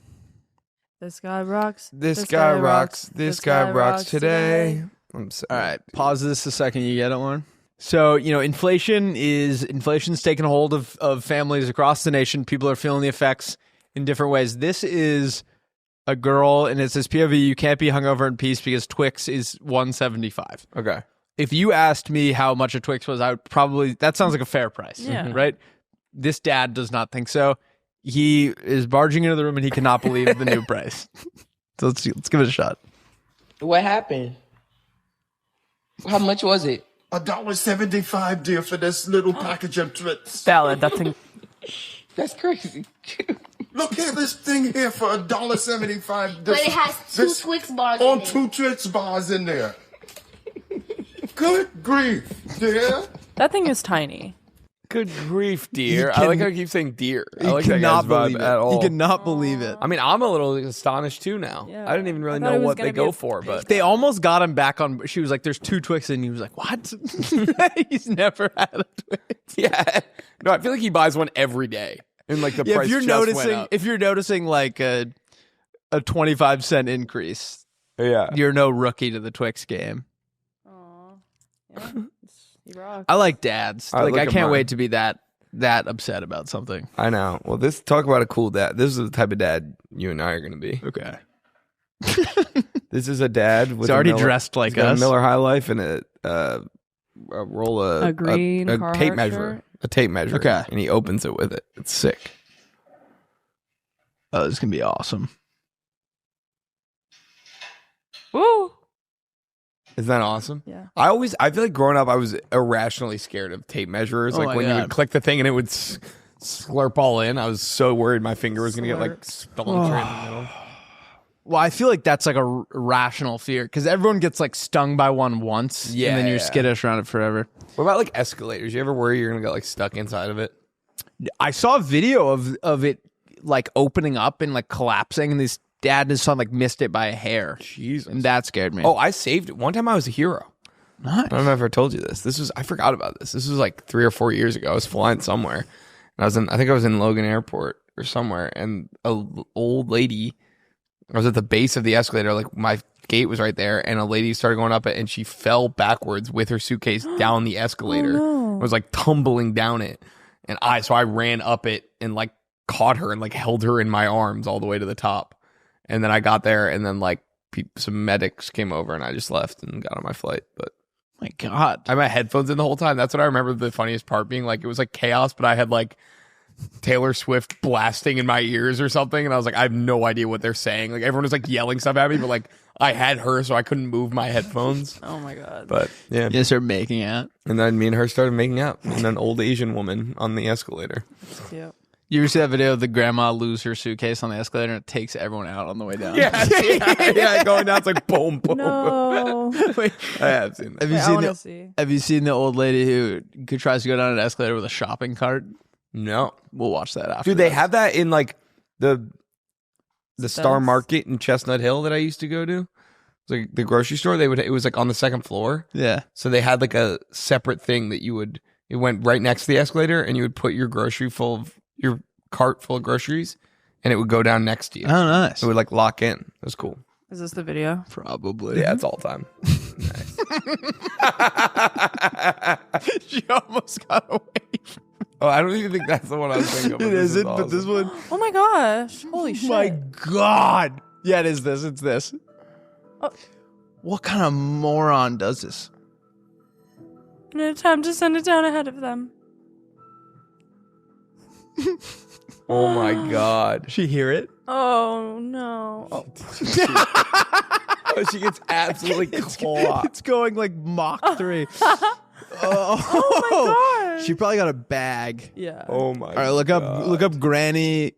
This guy rocks.
This guy rocks. This guy rocks today. I'm sorry.
All right, pause this a second. You get it, Lauren? So, you know, inflation's taken hold of families across the nation. People are feeling the effects in different ways. This is a girl, and it says POV, you can't be hungover in peace because Twix is $1.75.
Okay.
If you asked me how much a Twix was, I would probably, that sounds like a fair price, right? This dad does not think so. He is barging into the room and he cannot believe the new price. So let's give it a shot.
What happened? How much was it?
$1.75, dear, for this little package of Twix.
Valid.
That's crazy.
Look here, this thing here for $1.75.
But it has two Twix bars in it.
Two Twix bars in there. Good grief, dear.
That thing is tiny.
Good grief, dear. I like how you keep saying dear. I like that guy's
cannot
vibe
believe it
at all.
He cannot believe it.
I mean, I'm a little astonished too now.
Yeah.
I didn't even really
I thought
know
it was
what
gonna
they
be
go
a
for, but
They almost got him back on. She was like, "There's two Twix," and he was like, "What?" He's never had a Twix.
yeah. No, I feel like he buys one every day. And like the price
if you're
just went
noticing,
up.
if you're noticing like a 25-cent increase,
Yeah.
you're no rookie to the Twix game.
Aw. Yeah. He rocks.
I like dads.
All right,
Like
look
I
at
can't
mine.
wait to be that upset about something.
I know. Well, talk about a cool dad. This is the type of dad you and I are going to be.
Okay.
This is a dad with
He's already
a Miller,
dressed like
he's got
us.
a Miller High Life and a roll of
A green
a
Carhartt
tape measure,
shirt?
a tape measure.
Okay.
And he opens it with it. It's sick.
Oh, this is gonna be awesome.
Woo.
Isn't that awesome?
Yeah.
I feel like growing up, I was irrationally scared of tape measures.
Oh
Like
my
when you
God.
would click the thing and it would slurp all in. I was so worried my finger was going to get like stumped right in the middle.
Well, I feel like that's like a rational fear because everyone gets like stung by one once,
Yeah,
and then you're
yeah.
skittish around it forever.
What about like escalators? You ever worry you're going to get like stuck inside of it?
I saw a video of it like opening up and like collapsing, and this dad and his son like missed it by a hair.
Jesus.
And that scared me.
Oh, I saved it. One time I was a hero.
nice.
I don't know if I told you this. I forgot about this. This was like 3 or 4 years ago. I was flying somewhere. And I think I was in Logan Airport or somewhere. And a old lady, I was at the base of the escalator. Like my gate was right there. And a lady started going up it and she fell backwards with her suitcase down the escalator.
no.
It was like tumbling down it. And so I ran up it and like caught her and like held her in my arms all the way to the top. And then I got there and then like some medics came over and I just left and got on my flight. But
My God.
I had my headphones in the whole time. That's what I remember the funniest part being. Like, it was like chaos, but I had like Taylor Swift blasting in my ears or something. And I was like, I have no idea what they're saying. Like, everyone was like yelling stuff at me, but like I had her, so I couldn't move my headphones.
Oh my God.
But yeah.
You start making out.
And then me and her started making out. And an old Asian woman on the escalator.
Cute.
You ever see that video of the grandma lose her suitcase on the escalator and it takes everyone out on the way down?
Yeah, going down. It's like boom, boom.
No.
Wait,
I have seen that.
have you
Wait, I
seen
want
the
to see.
Have you seen the old lady who tries to go down an escalator with a shopping cart?
No.
We'll watch that after.
Dude, they
this.
have that in like the Star
Sense.
Market in Chestnut Hill that I used to go to. It's like the grocery store. It was like on the second floor.
Yeah.
So they had like a separate thing that it went right next to the escalator and you would put your cart full of groceries and it would go down next to you.
Oh, nice.
It would like lock in. It was cool.
Is this the video?
Probably.
Yeah, it's all time. Nice.
She almost got away.
Oh, I don't even think that's the one I was thinking of.
It isn't, but this one.
Oh my gosh. Holy shit.
My God. Yeah, it is this. It's this.
Oh.
What kind of moron does this?
No time to send it down ahead of them.
Oh my God.
She hear it?
Oh no.
Oh, she gets absolutely caught.
It's going like Mach 3.
Oh my gosh.
She probably got a bag.
Yeah.
Oh my.
All right, look up granny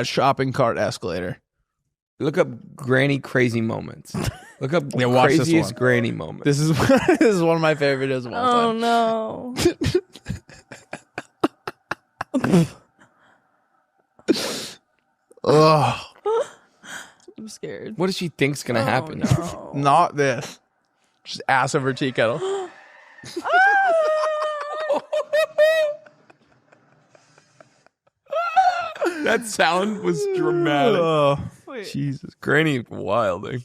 shopping cart escalator.
Look up granny crazy moments. Look up
Yeah, watch this
craziest
one.
granny moment.
This is one of my favorite videos of all
Oh
time.
no.
Ugh,
I'm scared.
What does she think's gonna happen?
No.
not this. Just ass over tea kettle.
That sound was dramatic.
Oh.
Jesus, granny wilding.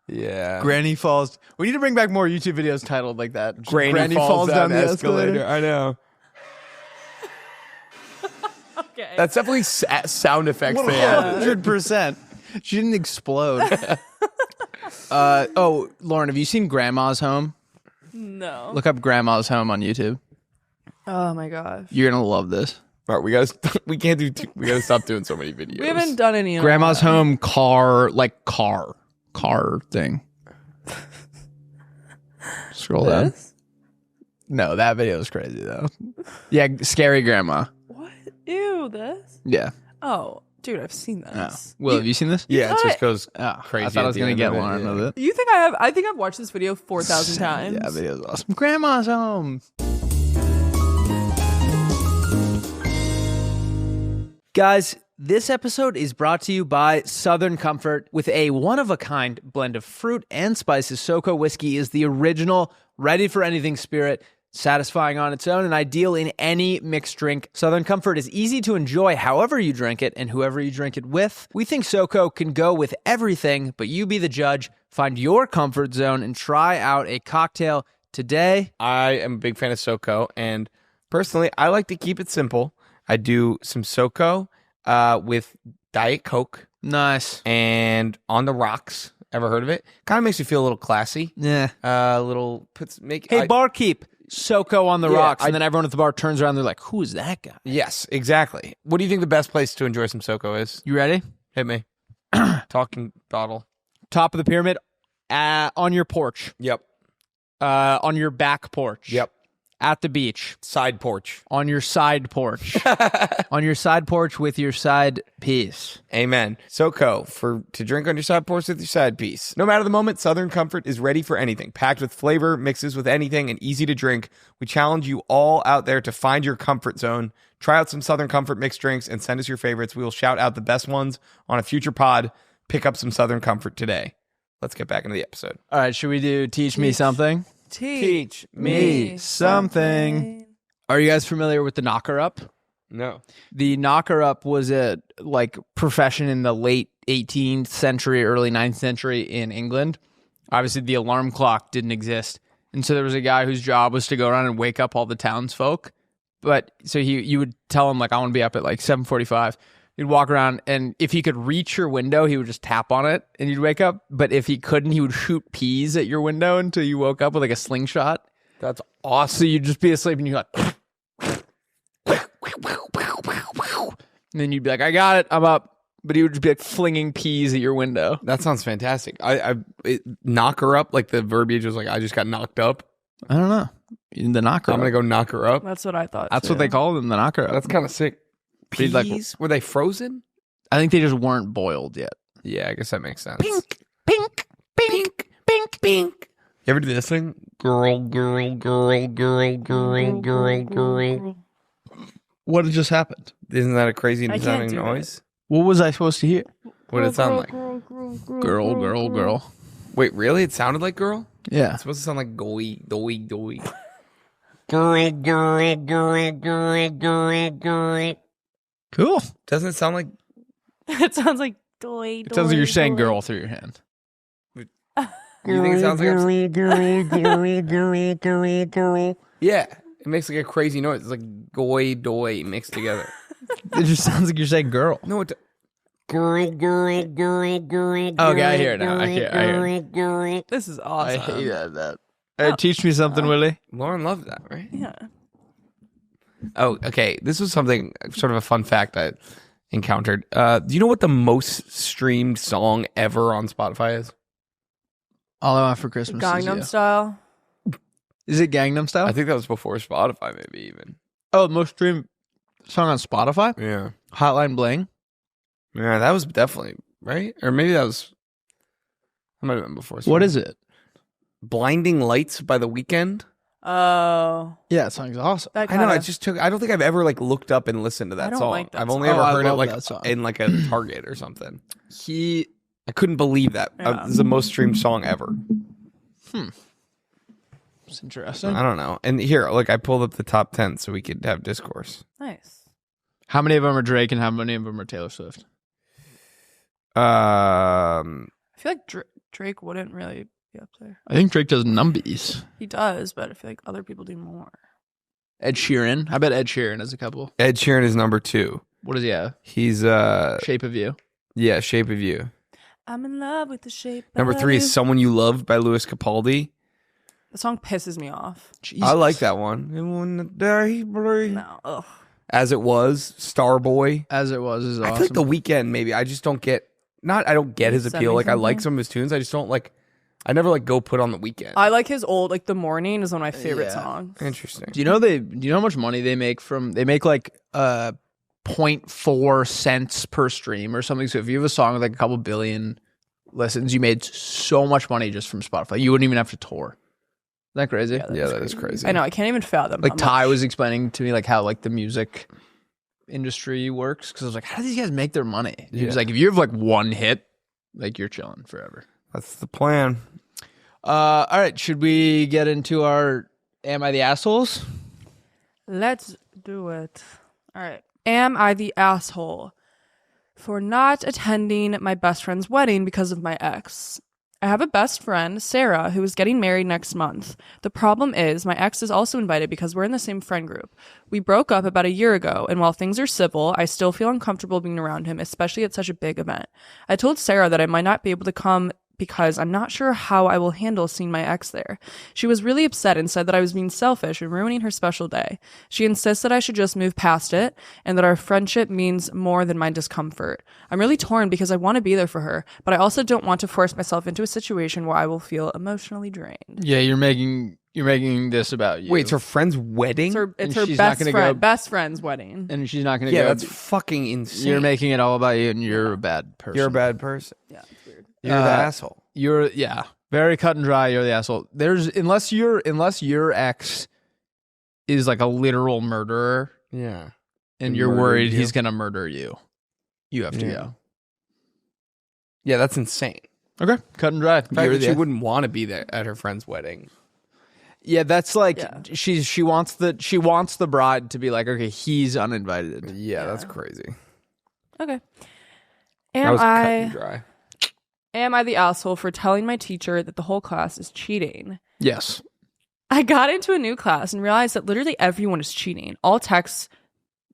Yeah,
Granny falls. We need to bring back more YouTube videos titled like that. Just
Granny falls down the escalator. I know.
Okay.
That's definitely sound effects they have.
100%. She didn't explode. Lauren, have you seen Grandma's Home?
No.
Look up Grandma's Home on YouTube.
Oh my gosh.
You're gonna love this.
All right, we gotta stop doing so many videos.
We haven't done any. in a
Grandma's
while.
Home car thing. Scroll down.
This?
No, that video is crazy though. Yeah, scary grandma.
What? Ew, this?
Yeah.
Oh, dude, I've seen
Oh.
this.
Will, have you seen this?
Yeah, it just goes
Oh,
crazy.
I thought I
at
was
the
gonna
end
get
of it,
Lauren
yeah.
with it.
You think I have? I think I've watched this video 4,000 times.
Yeah, video's awesome. Grandma's Home. Guys, this episode is brought to you by Southern Comfort. With a one-of-a-kind blend of fruit and spices, SoCo whiskey is the original, ready-for-anything spirit, satisfying on its own and ideal in any mixed drink. Southern Comfort is easy to enjoy however you drink it and whoever you drink it with. We think SoCo can go with everything, but you be the judge. Find your comfort zone and try out a cocktail today.
I am a big fan of SoCo, and personally, I like to keep it simple. I do some SoCo with Diet Coke
Nice.
and On the Rocks. Ever heard of it? Kind of makes you feel a little classy.
Yeah. Hey, barkeep, SoCo on the
Yeah,
rocks. And then everyone at the bar turns around. They're like, who is that guy?
Yes, exactly. What do you think the best place to enjoy some SoCo is?
You ready?
Hit me. Talking bottle.
Top of the pyramid, On your porch.
Yep.
On your back porch.
Yep.
At the beach.
Side porch.
On your side porch. On your side porch with your side piece.
Amen. SoCo, to drink on your side porch with your side piece. No matter the moment, Southern Comfort is ready for anything. Packed with flavor, mixes with anything, and easy to drink. We challenge you all out there to find your comfort zone. Try out some Southern Comfort mixed drinks and send us your favorites. We will shout out the best ones on a future pod. Pick up some Southern Comfort today. Let's get back into the episode.
All right, should we do Teach Me Something?
Teach
Me something. Are you guys familiar with the knocker up?
No.
The knocker up was a profession in the late 18th century, early 9th century in England. Obviously, the alarm clock didn't exist. And so there was a guy whose job was to go around and wake up all the townsfolk. But so you would tell him, I want to be up at 7:45. He'd walk around, and if he could reach your window, he would just tap on it, and you'd wake up. But if he couldn't, he would shoot peas at your window until you woke up with a slingshot.
That's awesome.
So you'd just be asleep, and you're and then you'd be like, I got it, I'm up. But he would just be flinging peas at your window.
That sounds fantastic. Knock her up, the verbiage was I just got knocked up.
I don't know. The knocker
I'm
up.
going to go knock her up.
That's what I thought.
That's what they call them, the knocker up.
That's kind of sick. Peas? Were they frozen?
I think they just weren't boiled yet.
Yeah, I guess that makes sense.
Pink, pink, pink, pink, pink.
You ever do this thing? Girl, girl, girl, girl, girl, girl, girl.
What just happened?
Isn't that a crazy
I can't
sounding
do
noise?
What was I supposed to hear?
What did it sound like?
Girl, girl, girl.
Wait, really? It sounded like girl?
Yeah.
It's supposed to sound like goey, doy, doy.
Girl, girl, girl, girl, girl, girl.
Cool.
Doesn't it sound like...
It sounds like doy,
It sounds like you're saying girl through your hand.
You think it sounds like... Yeah. It makes a crazy noise. It's like goy, doy mixed together.
It just sounds like you're saying girl.
No, it...
Girl, girl, girl, girl.
Okay, I hear it now. I hear it.
This is
I
awesome.
hate that. Hey, teach me something, Willie.
Lauren loved that, right?
Yeah.
Oh, okay. This was something, sort of a fun fact I encountered. Do you know what the most streamed song ever on Spotify is?
All I Want for Christmas
Gangnam
is
Style.
Is it Gangnam Style?
I think that was before Spotify, maybe even.
Oh, most streamed song on Spotify?
Yeah.
Hotline Bling.
Yeah, that was definitely, right? Or maybe that might have been before Spotify.
What is it?
Blinding Lights by The Weeknd.
Oh.
Yeah, that song's awesome.
That
I know.
kinda-
I don't think I've ever looked up and listened to that
I don't
song.
like that
I've only
song.
ever
Oh, I
heard it
love that song.
in a Target or something.
He
I couldn't believe that.
Yeah.
This is the most streamed song ever.
It's interesting.
I don't know. And here, I pulled up the top 10 so we could have discourse.
Nice.
How many of them are Drake and how many of them are Taylor Swift?
I feel like Drake wouldn't really be up there.
I think Drake does numbies.
He does, but I feel like other people do more.
Ed Sheeran. I bet Ed Sheeran has a couple.
Ed Sheeran is number 2.
What does he have?
He's
Shape of You.
yeah, Shape of You.
I'm in love with the shape.
Number 3 is Someone You Loved by Louis Capaldi.
The song pisses me off.
Jesus.
I like that one. And when the day breaks.
No. Ugh.
As It Was, Starboy.
As It Was is
I
awesome.
feel like The Weeknd, maybe. I just don't get. I don't get his
Send
appeal.
me
I like
something.
some of his tunes. I just don't I never go put on The Weeknd.
I like his old, The Morning is one of my favorite
Yeah.
songs.
Interesting.
Do you know how much money they make they make 0.4 cents per stream or something. So if you have a song with a couple billion listens, you made so much money just from Spotify. You wouldn't even have to tour. Isn't that crazy?
Yeah, that is crazy.
I know, I can't even fathom. how
Ty
much-
was explaining to me how the music industry works, because I was like, how do these guys make their money? He was
Yeah.
like, if you have one hit, you're chilling forever.
That's the plan.
All right, should we get into our Am I the Assholes?
Let's do it. All right. Am I the asshole for not attending my best friend's wedding because of my ex? I have a best friend, Sarah, who is getting married next month. The problem is my ex is also invited because we're in the same friend group. We broke up about a year ago, and while things are civil, I still feel uncomfortable being around him, especially at such a big event. I told Sarah that I might not be able to come because I'm not sure how I will handle seeing my ex there. She was really upset and said that I was being selfish and ruining her special day. She insists that I should just move past it and that our friendship means more than my discomfort. I'm really torn because I want to be there for her, but I also don't want to force myself into a situation where I will feel emotionally drained.
Yeah, you're making this about you.
Wait, it's her friend's wedding?
It's
And
her
she's not gonna go-
best friend's wedding.
and she's not going to
Yeah,
go.
that's fucking insane.
You're making it all about you, and you're a bad person.
You're a bad person.
Yeah, it's weird.
You're the asshole.
You're very cut and dry. You're the asshole. There's unless your ex is like a literal murderer,
Yeah.
and you're
Murdered
worried
you?
he's gonna murder you. You have to
Yeah.
go.
Yeah, that's insane.
Okay, cut and dry.
The fact that she wouldn't want to be there at her friend's wedding.
Yeah, that's like
Yeah.
she wants the bride to be like, okay, he's uninvited.
Yeah, that's crazy.
Okay.
That
Am
was cut
I
and dry.
am I the asshole for telling my teacher that the whole class is cheating?
Yes.
I got into a new class and realized that literally everyone is cheating. All texts,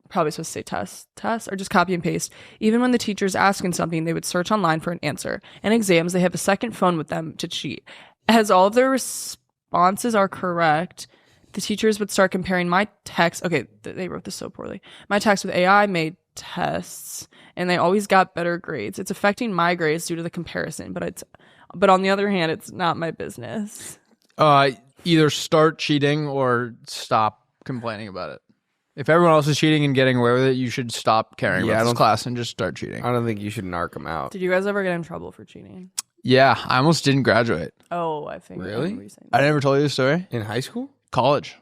probably supposed to say tests, or just copy and paste. Even when the teacher's asking something, they would search online for an answer. In exams, they have a second phone with them to cheat. As all of their responses are correct, the teachers would start comparing my text. Okay, they wrote this so poorly. My text with AI made tests, and they always got better grades. It's affecting my grades due to the comparison, but on the other hand, it's not my business.
Either start cheating or stop complaining about it. If everyone else is cheating and getting away with it, you should stop caring
Yeah, I
about this
don't-
class and just start cheating.
I don't think you should narc him out.
Did you guys ever get in trouble for cheating?
Yeah, I almost didn't graduate.
Oh, I think. I
Really?
remember you saying
I
that.
never told you the story.
In high school?
College.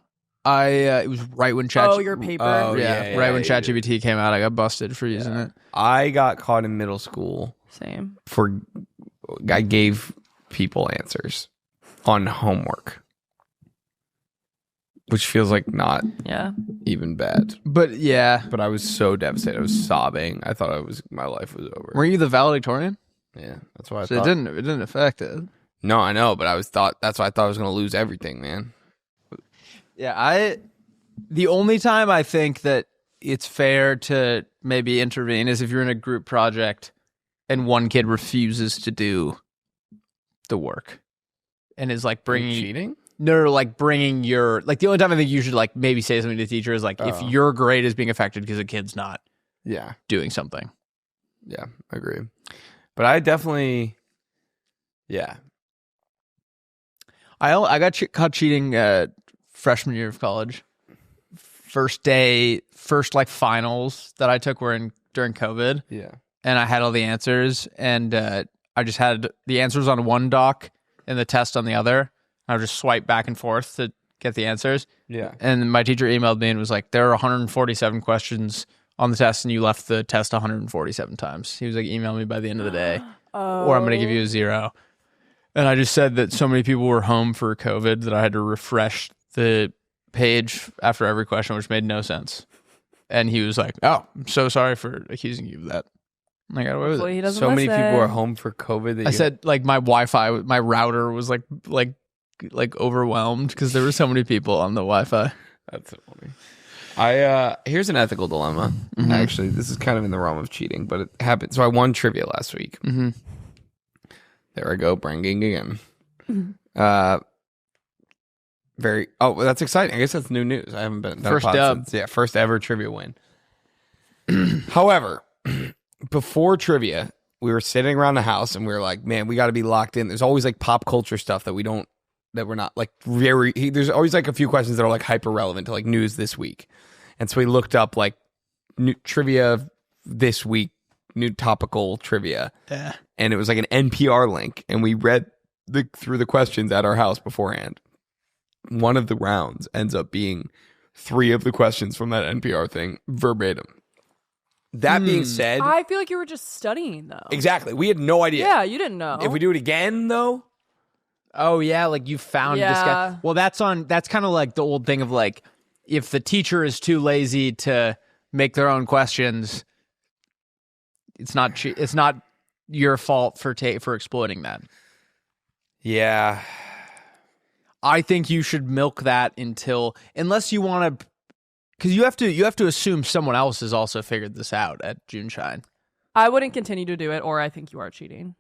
It was right when Chat.
Oh, your paper.
Oh,
yeah,
yeah,
right when
yeah.
ChatGPT came out, I got busted for using it.
I got caught in middle school
Same.
for I gave people answers on homework, which feels like not
Yeah.
even bad.
But yeah,
But I was so devastated. I was sobbing. I thought my life was over.
were you the valedictorian?
Yeah, that's why I
So
thought.
it didn't affect it.
No, I know, but that's why I thought I was going to lose everything, man.
Yeah, the only time I think that it's fair to maybe intervene is if you're in a group project and one kid refuses to do the work and is like bringing
cheating.
No, like bringing your like the only time I think you should like maybe say something to the teacher is like if your grade is being affected because a kid's not
Yeah,
doing something.
yeah, I agree. But I definitely, yeah,
I got caught cheating freshman year of college. First like finals that I took were during COVID,
yeah.
and I had all the answers, and I just had the answers on one doc and the test on the other. I would just swipe back and forth to get the answers.
Yeah.
And my teacher emailed me and was like, there are 147 questions on the test, and you left the test 147 times. He was like, email me by the end of the day, or I'm going to give you a 0. And I just said that so many people were home for COVID that I had to refresh the page after every question, which made no sense. And he was like, oh, I'm so sorry for accusing you of that. And I got away with
Hopefully
it.
he doesn't
So many
listen.
people are home for COVID. That
I said like my Wi-Fi, my router was like overwhelmed because there were so many people on the Wi-Fi.
That's so funny. Here's an ethical dilemma. Actually, this is kind of in the realm of cheating, but it happened. So I won trivia last week.
Mm-hmm.
There I go, bringing again. That's exciting. I guess that's new news. I haven't been done
First
a pod
dub.
since- Yeah, first ever trivia win. However, before trivia, we were sitting around the house and we were like, man, we got to be locked in. There's always like pop culture stuff that we're not like very, there's always like a few questions that are like hyper relevant to like news this week. And so we looked up like new trivia this week, new topical trivia.
Yeah.
And it was like an NPR link. And we read through the questions at our house beforehand. One of the rounds ends up being 3 of the questions from that NPR thing verbatim. That being said,
I feel like you were just studying though.
exactly. We had no idea.
Yeah, you didn't know.
If we do it again, though,
Oh yeah, like you found this guy.
Yeah.
Well, that's kind of like the old thing of like if the teacher is too lazy to make their own questions, it's not your fault for exploiting that.
yeah,
I think you should milk that unless you want to, because you have to assume someone else has also figured this out at Juneshine.
I wouldn't continue to do it, or I think you are cheating.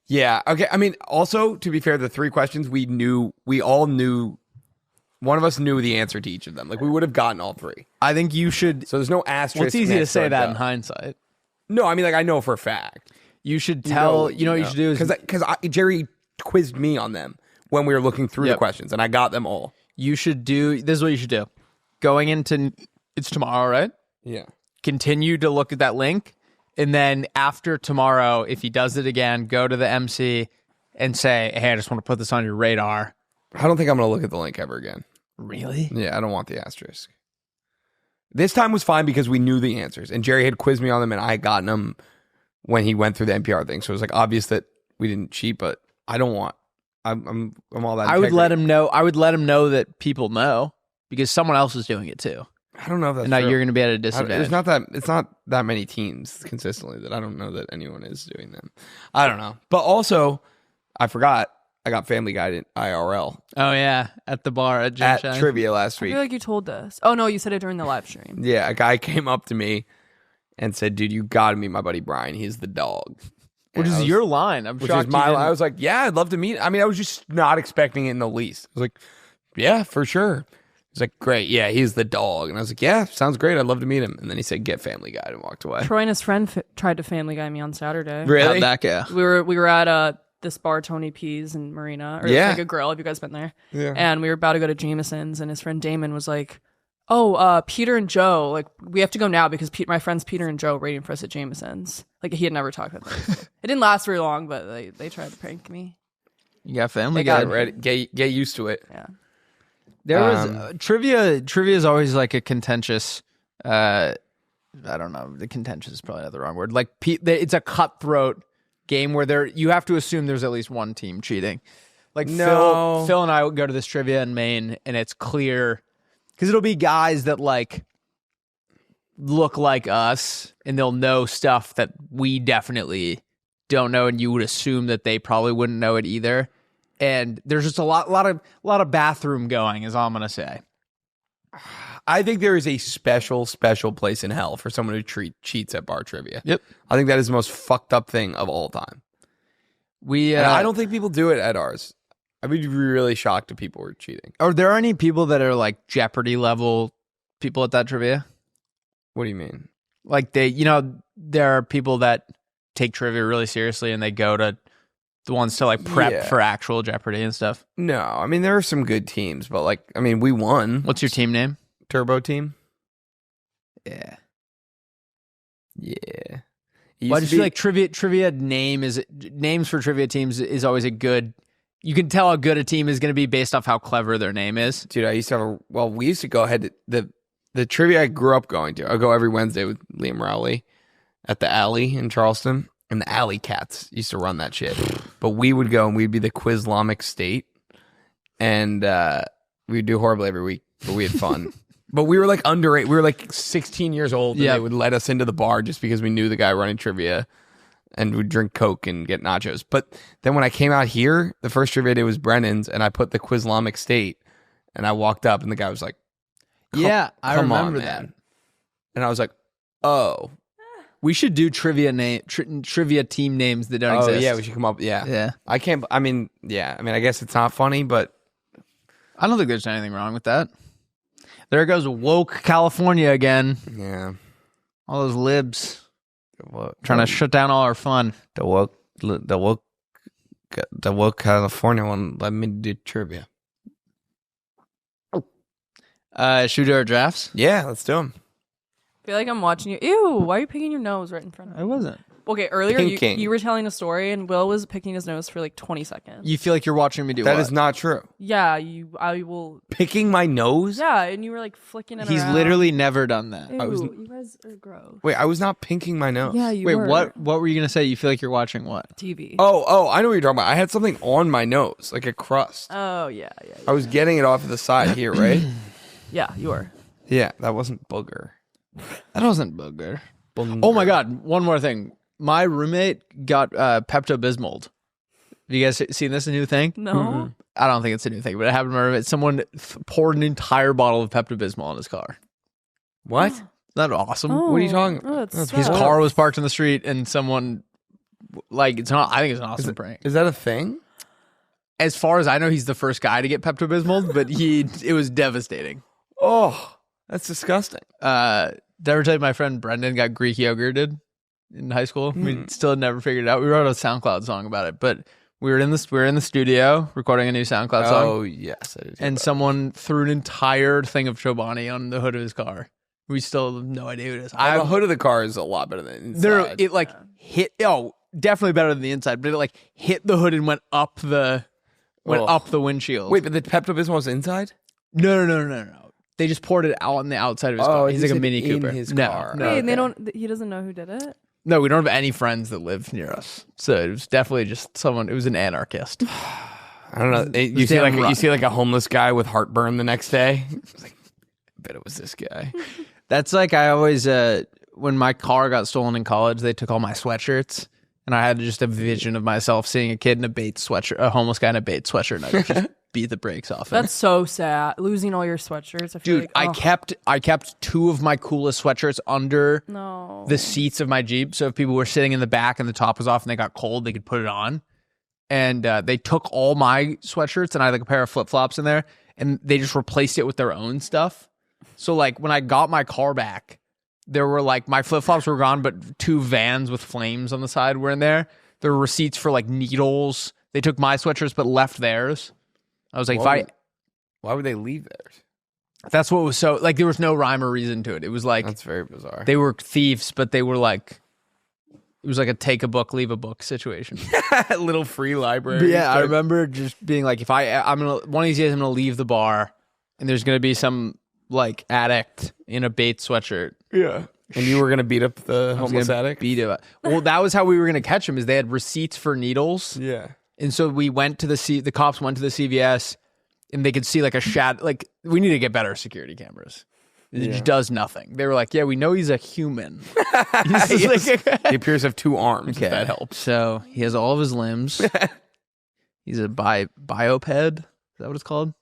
Yeah. Okay. I mean, also to be fair, the 3 questions we all knew. One of us knew the answer to each of them. Like we would have gotten all 3.
I think you should.
So there's no asterisk.
Well, it's easy to
next
say
our
that in
go.
hindsight.
No, I mean, like I know for a fact.
You should tell. You know what you should do is
because Jerry quizzed me on them when we were looking through the questions, and I got them all.
you should do. This is what you should do. Going into it's tomorrow, right?
Yeah.
Continue to look at that link, and then after tomorrow, if he does it again, go to the MC and say, "Hey, I just want to put this on your radar."
I don't think I'm going to look at the link ever again.
Really?
Yeah, I don't want the asterisk. This time was fine because we knew the answers, and Jerry had quizzed me on them, and I had gotten them when he went through the NPR thing. So it was like obvious that we didn't cheat, but I don't want. I'm all that.
I would let him know. I would let him know that people know because someone else is doing it too.
I don't know if that's
And now
true.
you're going to be at a disadvantage.
It's not that many teams consistently that I don't know that anyone is doing them. I don't know. But also, I forgot I got Family Guy at IRL
Oh yeah, at the bar at Jim
at
Shine.
trivia last
I
week.
feel like you told us. Oh no, you said it during the live stream.
Yeah, a guy came up to me and said, "Dude, you got to meet my buddy Brian. He's the dog."
Which is your line. I'm
Which
shocked
is my
you
line. I
didn't-
was like, "Yeah, I'd love to meet." I mean, I was just not expecting it in the least. I was like, "Yeah, for sure." He's like, "Great, yeah, he's the dog," and I was like, "Yeah, sounds great. I'd love to meet him." And then he said, "Get Family Guy," and walked away.
Troy and his friend tried to Family Guy me on Saturday.
Really?
How'd that go?
We were at this bar, Tony P's in Marina, or
Yeah.
it's like a grill. Have you guys been there?
Yeah.
And we were about to go to Jameson's, and his friend Damon was like, "Oh, Peter and Joe, like we have to go now because my friends Peter and Joe are waiting for us at Jameson's." Like he had never talked about this. It didn't last very long, but they tried to prank me.
You got Family
They
Guy.
got
Ready? Get used to it.
Yeah.
There was trivia. Trivia is always like a contentious. I don't know. The contentious is probably not the wrong word. Like it's a cutthroat game where you have to assume there's at least one team cheating. Like
No.
Phil and I would go to this trivia in Maine, and it's clear because it'll be guys that like look like us, and they'll know stuff that we definitely don't know, and you would assume that they probably wouldn't know it either. And there's just a lot of bathroom going, is all I'm gonna say.
I think there is a special place in hell for someone who cheats at bar trivia.
Yep.
I think that is the most fucked up thing of all time.
We
And I don't think people do it at ours. I'd be really shocked if people were cheating.
Are there any people that are like Jeopardy level people at that trivia?
What do you mean?
Like there are people that take trivia really seriously, and they go to the ones to like prep
Yeah.
for actual Jeopardy and stuff.
No, I mean there are some good teams, but like I mean we won.
What's your team name?
Turbo team?
Yeah.
Yeah.
Well, I just feel like trivia names for trivia teams is always a good. You can tell how good a team is going to be based off how clever their name is.
Dude, I used to have we used to go ahead to the trivia I grew up going to. I go every Wednesday with Liam Rowley at the Alley in Charleston, and the Alley Cats used to run that shit. But we would go and we'd be the Quizlamic State, and we'd do horribly every week, but we had fun. But we were like underage. We were like 16 years old, and
Yeah.
they would let us into the bar just because we knew the guy running trivia, and we'd drink Coke and get nachos. But then when I came out here, the first trivia day was Brennan's, and I put the Quizlamic State, and I walked up, and the guy was like,
Yeah, I
come on,
remember
man.
that.
And I was like, oh.
We should do trivia team names that don't exist.
Yeah, we should come up. Yeah.
Yeah.
I can't, I mean, I guess it's not funny, but
I don't think there's anything wrong with that. There goes woke California again.
yeah.
All those libs trying to shut down all our fun.
The woke California one let me do trivia.
Should we do our drafts?
Yeah, let's do them.
I feel like I'm watching you. Ew, why are you picking your nose right in front of me?
I wasn't.
Okay, earlier
Pinking.
you were telling a story and Will was picking his nose for like 20 seconds.
You feel like you're watching me do
That
what?
is not true.
Yeah, I will.
Picking my nose?
Yeah, and you were like flicking it
He's
around.
literally never done that.
Ew,
I was-
you guys are gross.
Wait, I was not pinking my nose.
Yeah, you
Wait,
were.
what were you going to say? You feel like you're watching what?
TV.
Oh, I know what you're talking about. I had something on my nose, like a crust.
Oh, yeah.
I was getting it off of the side here, right?
Yeah, you were.
Yeah, that wasn't booger.
That wasn't booger. Oh my God. One more thing. My roommate got Pepto-Bismol. Have you guys seen this new thing?
No.
I don't think it's a new thing, but it happened to my roommate. Someone poured an entire bottle of Pepto-Bismol in his car.
What?
Isn't that awesome?
What are you talking
Oh,
about?
that's
His
sad.
car was parked in the street, and someone like it's not. I think it's an awesome prank.
Is that a thing?
As far as I know, he's the first guy to get Pepto-Bismol, but it was devastating.
Oh, that's disgusting.
Did I ever tell you my friend Brendan got Greek yogurted in high school? We still had never figured it out. We wrote a SoundCloud song about it, but we were in the studio recording a new SoundCloud song.
Oh yes, I did.
And someone threw an entire thing of Chobani on the hood of his car. We still have no idea who it is.
The hood of the car is a lot better than inside.
It like hit. Oh, definitely better than the inside, but it like hit the hood and went up the windshield.
Wait, but the Pepto-Bismol was inside?
No. They just poured it out on the outside of his car. He's like a Mini Cooper.
In his
No,
car.
no.
Wait, and he doesn't know who did it?
No, we don't have any friends that live near us. So it was definitely just someone. It was an anarchist.
I don't know. You see like a homeless guy with heartburn the next day. It's like, I bet it was this guy.
That's like I always when my car got stolen in college, they took all my sweatshirts, and I had just a vision of myself seeing a kid in a Bates sweatshirt, a homeless guy in a Bates sweatshirt, and I would just beat the brakes off him.
That's so sad. Losing all your sweatshirts. I feel
Dude,
like,
I kept two of my coolest sweatshirts under
no.
the seats of my Jeep. So if people were sitting in the back and the top was off and they got cold, they could put it on. And they took all my sweatshirts, and I had like a pair of flip-flops in there, and they just replaced it with their own stuff. So like when I got my car back, there were like my flip-flops were gone, but two Vans with flames on the side were in there. There were receipts for like needles. They took my sweatshirts but left theirs. I was like,
why would they leave theirs?
That's what was so like. There was no rhyme or reason to it. It was like
That's very bizarre.
they were thieves, but they were like, it was like a take a book, leave a book situation.
Little free library.
But yeah, I remember just being like, if I'm gonna one of these days I'm gonna leave the bar, and there's gonna be some like addict in a Bates sweatshirt.
Yeah. And you were gonna beat up the homeless addict?
Beat it. Well, that was how we were gonna catch him. Is they had receipts for needles.
Yeah.
And so we went to the cops went to the CVS, and they could see like a shadow. Like, we need to get better security cameras. It just does nothing. They were like, yeah, we know he's a human.
He appears to have two arms, if that helps.
So he has all of his limbs. He's a bioped. Is that what it's called?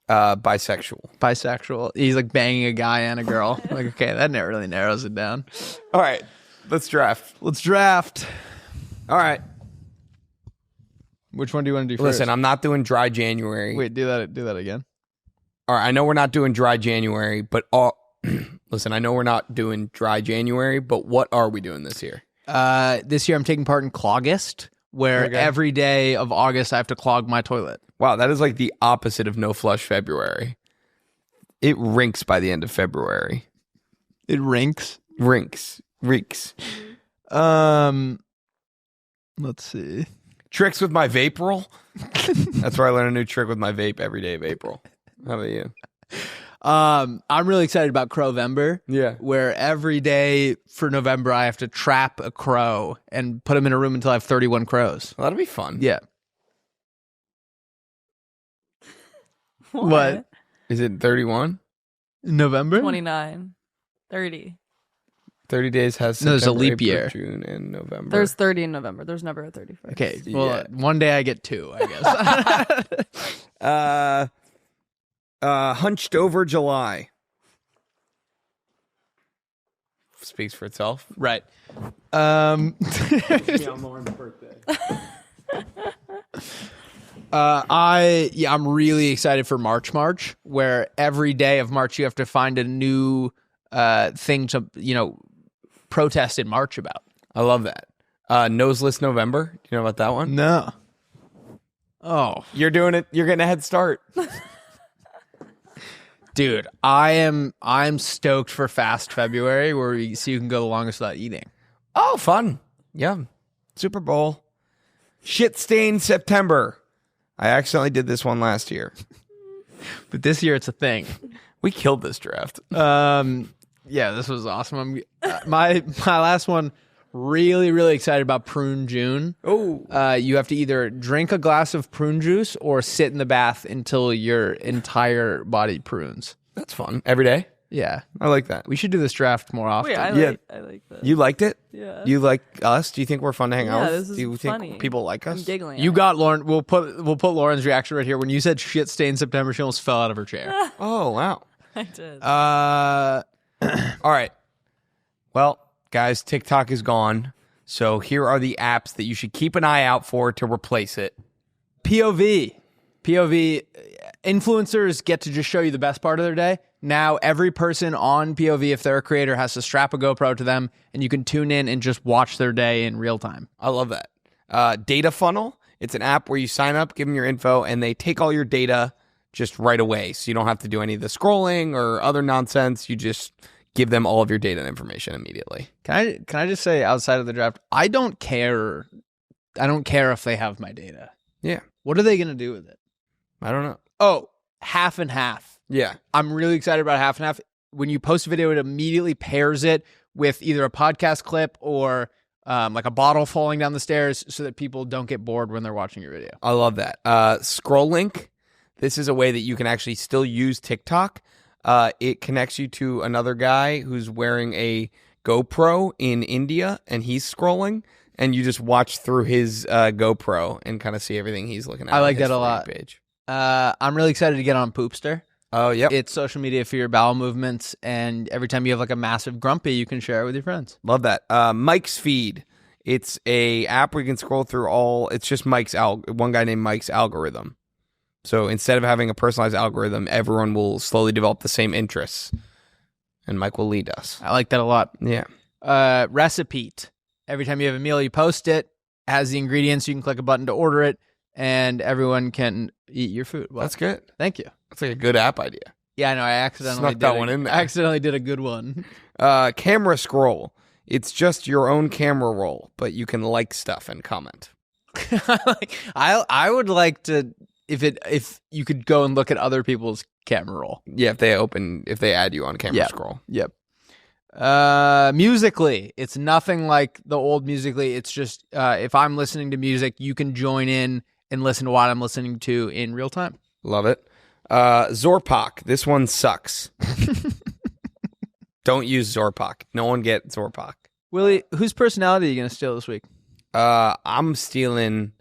Bisexual.
He's like banging a guy and a girl. Like, okay, that really narrows it down.
All right. Let's draft.
All right. Which one do you want to do first?
Listen, I'm not doing dry January.
Wait, do that again.
All right, I know we're not doing dry January, but listen, I know we're not doing dry January, but what are we doing this year?
This year I'm taking part in Cloggist, where every day of August I have to clog my toilet.
Wow, that is like the opposite of no flush February. It rinks by the end of February.
It rinks?
Reeks.
Let's see.
Tricks with my vape roll. That's where I learn a new trick with my vape every day of April. How about you?
I'm really excited about Crowvember.
Yeah.
Where every day for November I have to trap a crow and put him in a room until I have 31 crows.
Well, that'll be fun.
Yeah. What?
Is it 31?
November?
29. 30.
30 days has September,
No, there's a leap
April,
year.
June, and November.
There's 30 in November. There's never a 31st.
Okay. Well, one day I get 2, I guess.
Hunched over July. Speaks for itself.
Right.
On Lauren's birthday.
I'm really excited for March, where every day of March you have to find a new thing to, protest in March about.
I love that. Noseless November. Do you know about that one?
No. Oh,
You're doing it. You're getting a head start.
dude, I'm stoked for Fast February, where you can go the longest without eating.
Oh, fun. Yeah. Super Bowl. Shit stained September. I accidentally did this one last year.
But this year it's a thing.
We killed this draft.
Yeah, this was awesome. My last one, really, really excited about Prune June.
Oh.
You have to either drink a glass of prune juice or sit in the bath until your entire body prunes.
That's fun. Every day?
Yeah.
I like that.
We should do this draft more often.
Wait, I like that.
You liked it?
Yeah.
You like us? Do you think we're fun to hang out with?
this is
Do you think
funny.
people like us?
I'm giggling.
You got Lauren. We'll put Lauren's reaction right here. When you said shit stained September, she almost fell out of her chair.
Oh, wow.
I did.
All right. Well, guys, TikTok is gone. So here are the apps that you should keep an eye out for to replace it.
POV. Influencers get to just show you the best part of their day. Now every person on POV, if they're a creator, has to strap a GoPro to them, and you can tune in and just watch their day in real time.
I love that. Data Funnel. It's an app where you sign up, give them your info, and they take all your data just right away. So you don't have to do any of the scrolling or other nonsense. You just give them all of your data and information immediately.
Can I just say, outside of the draft, I don't care if they have my data.
Yeah.
What are they going to do with it?
I don't know.
Oh, half and half.
Yeah.
I'm really excited about half and half. When you post a video, it immediately pairs it with either a podcast clip or like a bottle falling down the stairs so that people don't get bored when they're watching your video.
I love that. Scroll Link. This is a way that you can actually still use TikTok. It connects you to another guy who's wearing a GoPro in India, and he's scrolling, and you just watch through his GoPro and kind of see everything he's looking at.
I like
on his
that a
For You
lot.
Page.
I'm really excited to get on Poopster.
Oh, yep.
It's social media for your bowel movements, and every time you have like a massive grumpy, you can share it with your friends.
Love that. Mike's Feed. It's a app where you can scroll through all. It's just one guy named Mike's algorithm. So instead of having a personalized algorithm, everyone will slowly develop the same interests, and Mike will lead us.
I like that a lot.
Yeah.
Recipe. Every time you have a meal, you post it. It has the ingredients. You can click a button to order it, and everyone can eat your food. Well,
That's good.
thank you.
That's like a good app idea.
Yeah, I know. I accidentally
Snuck that one in there.
I accidentally did a good one.
Camera Scroll. It's just your own camera roll, but you can like stuff and comment.
I would like to if you could go and look at other people's camera roll.
Yeah, if they add you on Camera Scroll.
Yep. Musically, it's nothing like the old Musically. It's just if I'm listening to music, you can join in and listen to what I'm listening to in real time.
Love it. Zorpak. This one sucks. Don't use Zorpak. No one get Zorpak.
Willie, whose personality are you gonna steal this week?
I'm stealing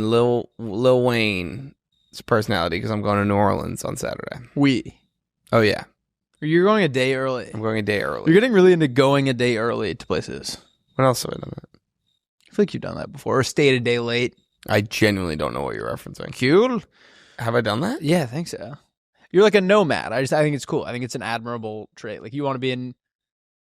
Lil Wayne's personality because I'm going to New Orleans on Saturday. Oh yeah.
You're going a day early.
I'm going a day early.
You're getting really into going a day early to places.
When else have I done that?
I feel like you've done that before. Or stayed a day late.
I genuinely don't know what you're referencing.
Cool.
Have I done that?
Yeah, I think so. You're like a nomad. I think it's cool. I think it's an admirable trait. Like you want to be in.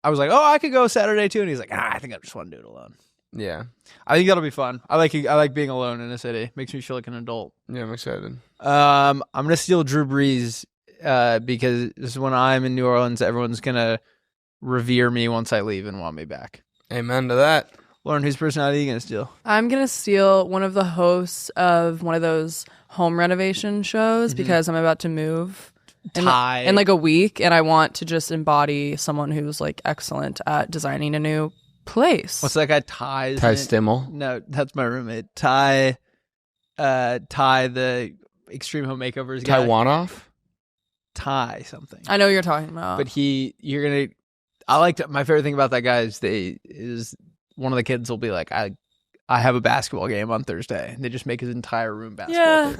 I was like, oh, I could go Saturday too, and he's like, I think I just want to do it alone.
Yeah.
I think that'll be fun. I like being alone in a city. Makes me feel like an adult.
Yeah, I'm excited.
I'm gonna steal Drew Brees because when I'm in New Orleans, everyone's gonna revere me once I leave and want me back.
Amen to that.
Lauren, whose personality are you gonna steal?
I'm going to steal one of the hosts of one of those home renovation shows because I'm about to move in like a week, and I want to just embody someone who's like excellent at designing a new place.
What's that guy? Ty
Stimmel?
No, that's my roommate. Ty, the Extreme Home Makeovers guy.
Taiwanoff?
Ty something.
I know what you're talking about.
But my favorite thing about that guy is one of the kids will be like, I have a basketball game on Thursday, and they just make his entire room basketball.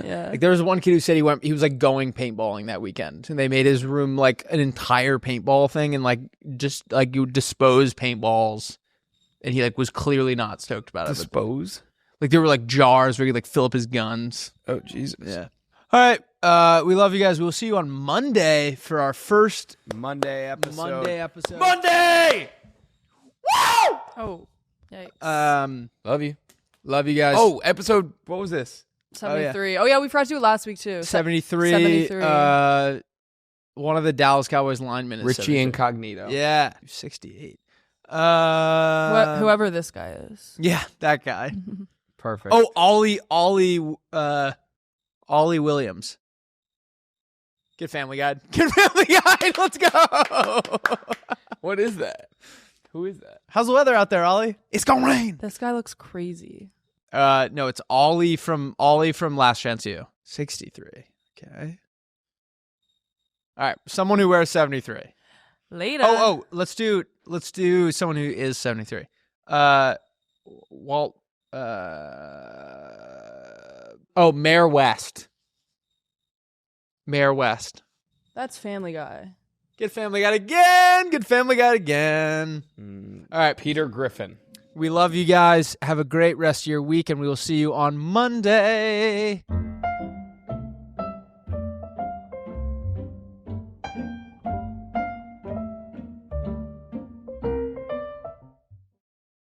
Yeah.
Like there was one kid who said he was like going paintballing that weekend, and they made his room like an entire paintball thing, and like just like you would dispose paintballs, and he like was clearly not stoked about it.
Dispose?
Like there were like jars where he could like fill up his guns.
Oh Jesus!
Yeah. All right. We love you guys. We'll see you on Monday for our first
Monday episode.
Monday. Woo!
Oh, yikes.
Love you guys.
Oh, episode. What was this?
73. Oh, yeah, we forgot to do it last week, too.
73.
73.
One of the Dallas Cowboys linemen is
Richie
73.
Incognito.
Yeah. 68.
Whoever this guy is.
Yeah, that guy.
Perfect.
Oh, Ollie Williams. Get Family Guide. Get Family Guide. Let's go.
What is that? Who is that?
How's the weather out there, Ollie? It's gonna rain.
This guy looks crazy.
No, it's Ollie from Last Chance U. 63. Okay. All right. Someone who wears 73.
Later.
Oh, let's do someone who is 73. Mayor West. Mayor West.
That's Family Guy.
Get Family Guy again. Get Family Guy again.
All right, Peter Griffin.
We love you guys. Have a great rest of your week, and we will see you on Monday.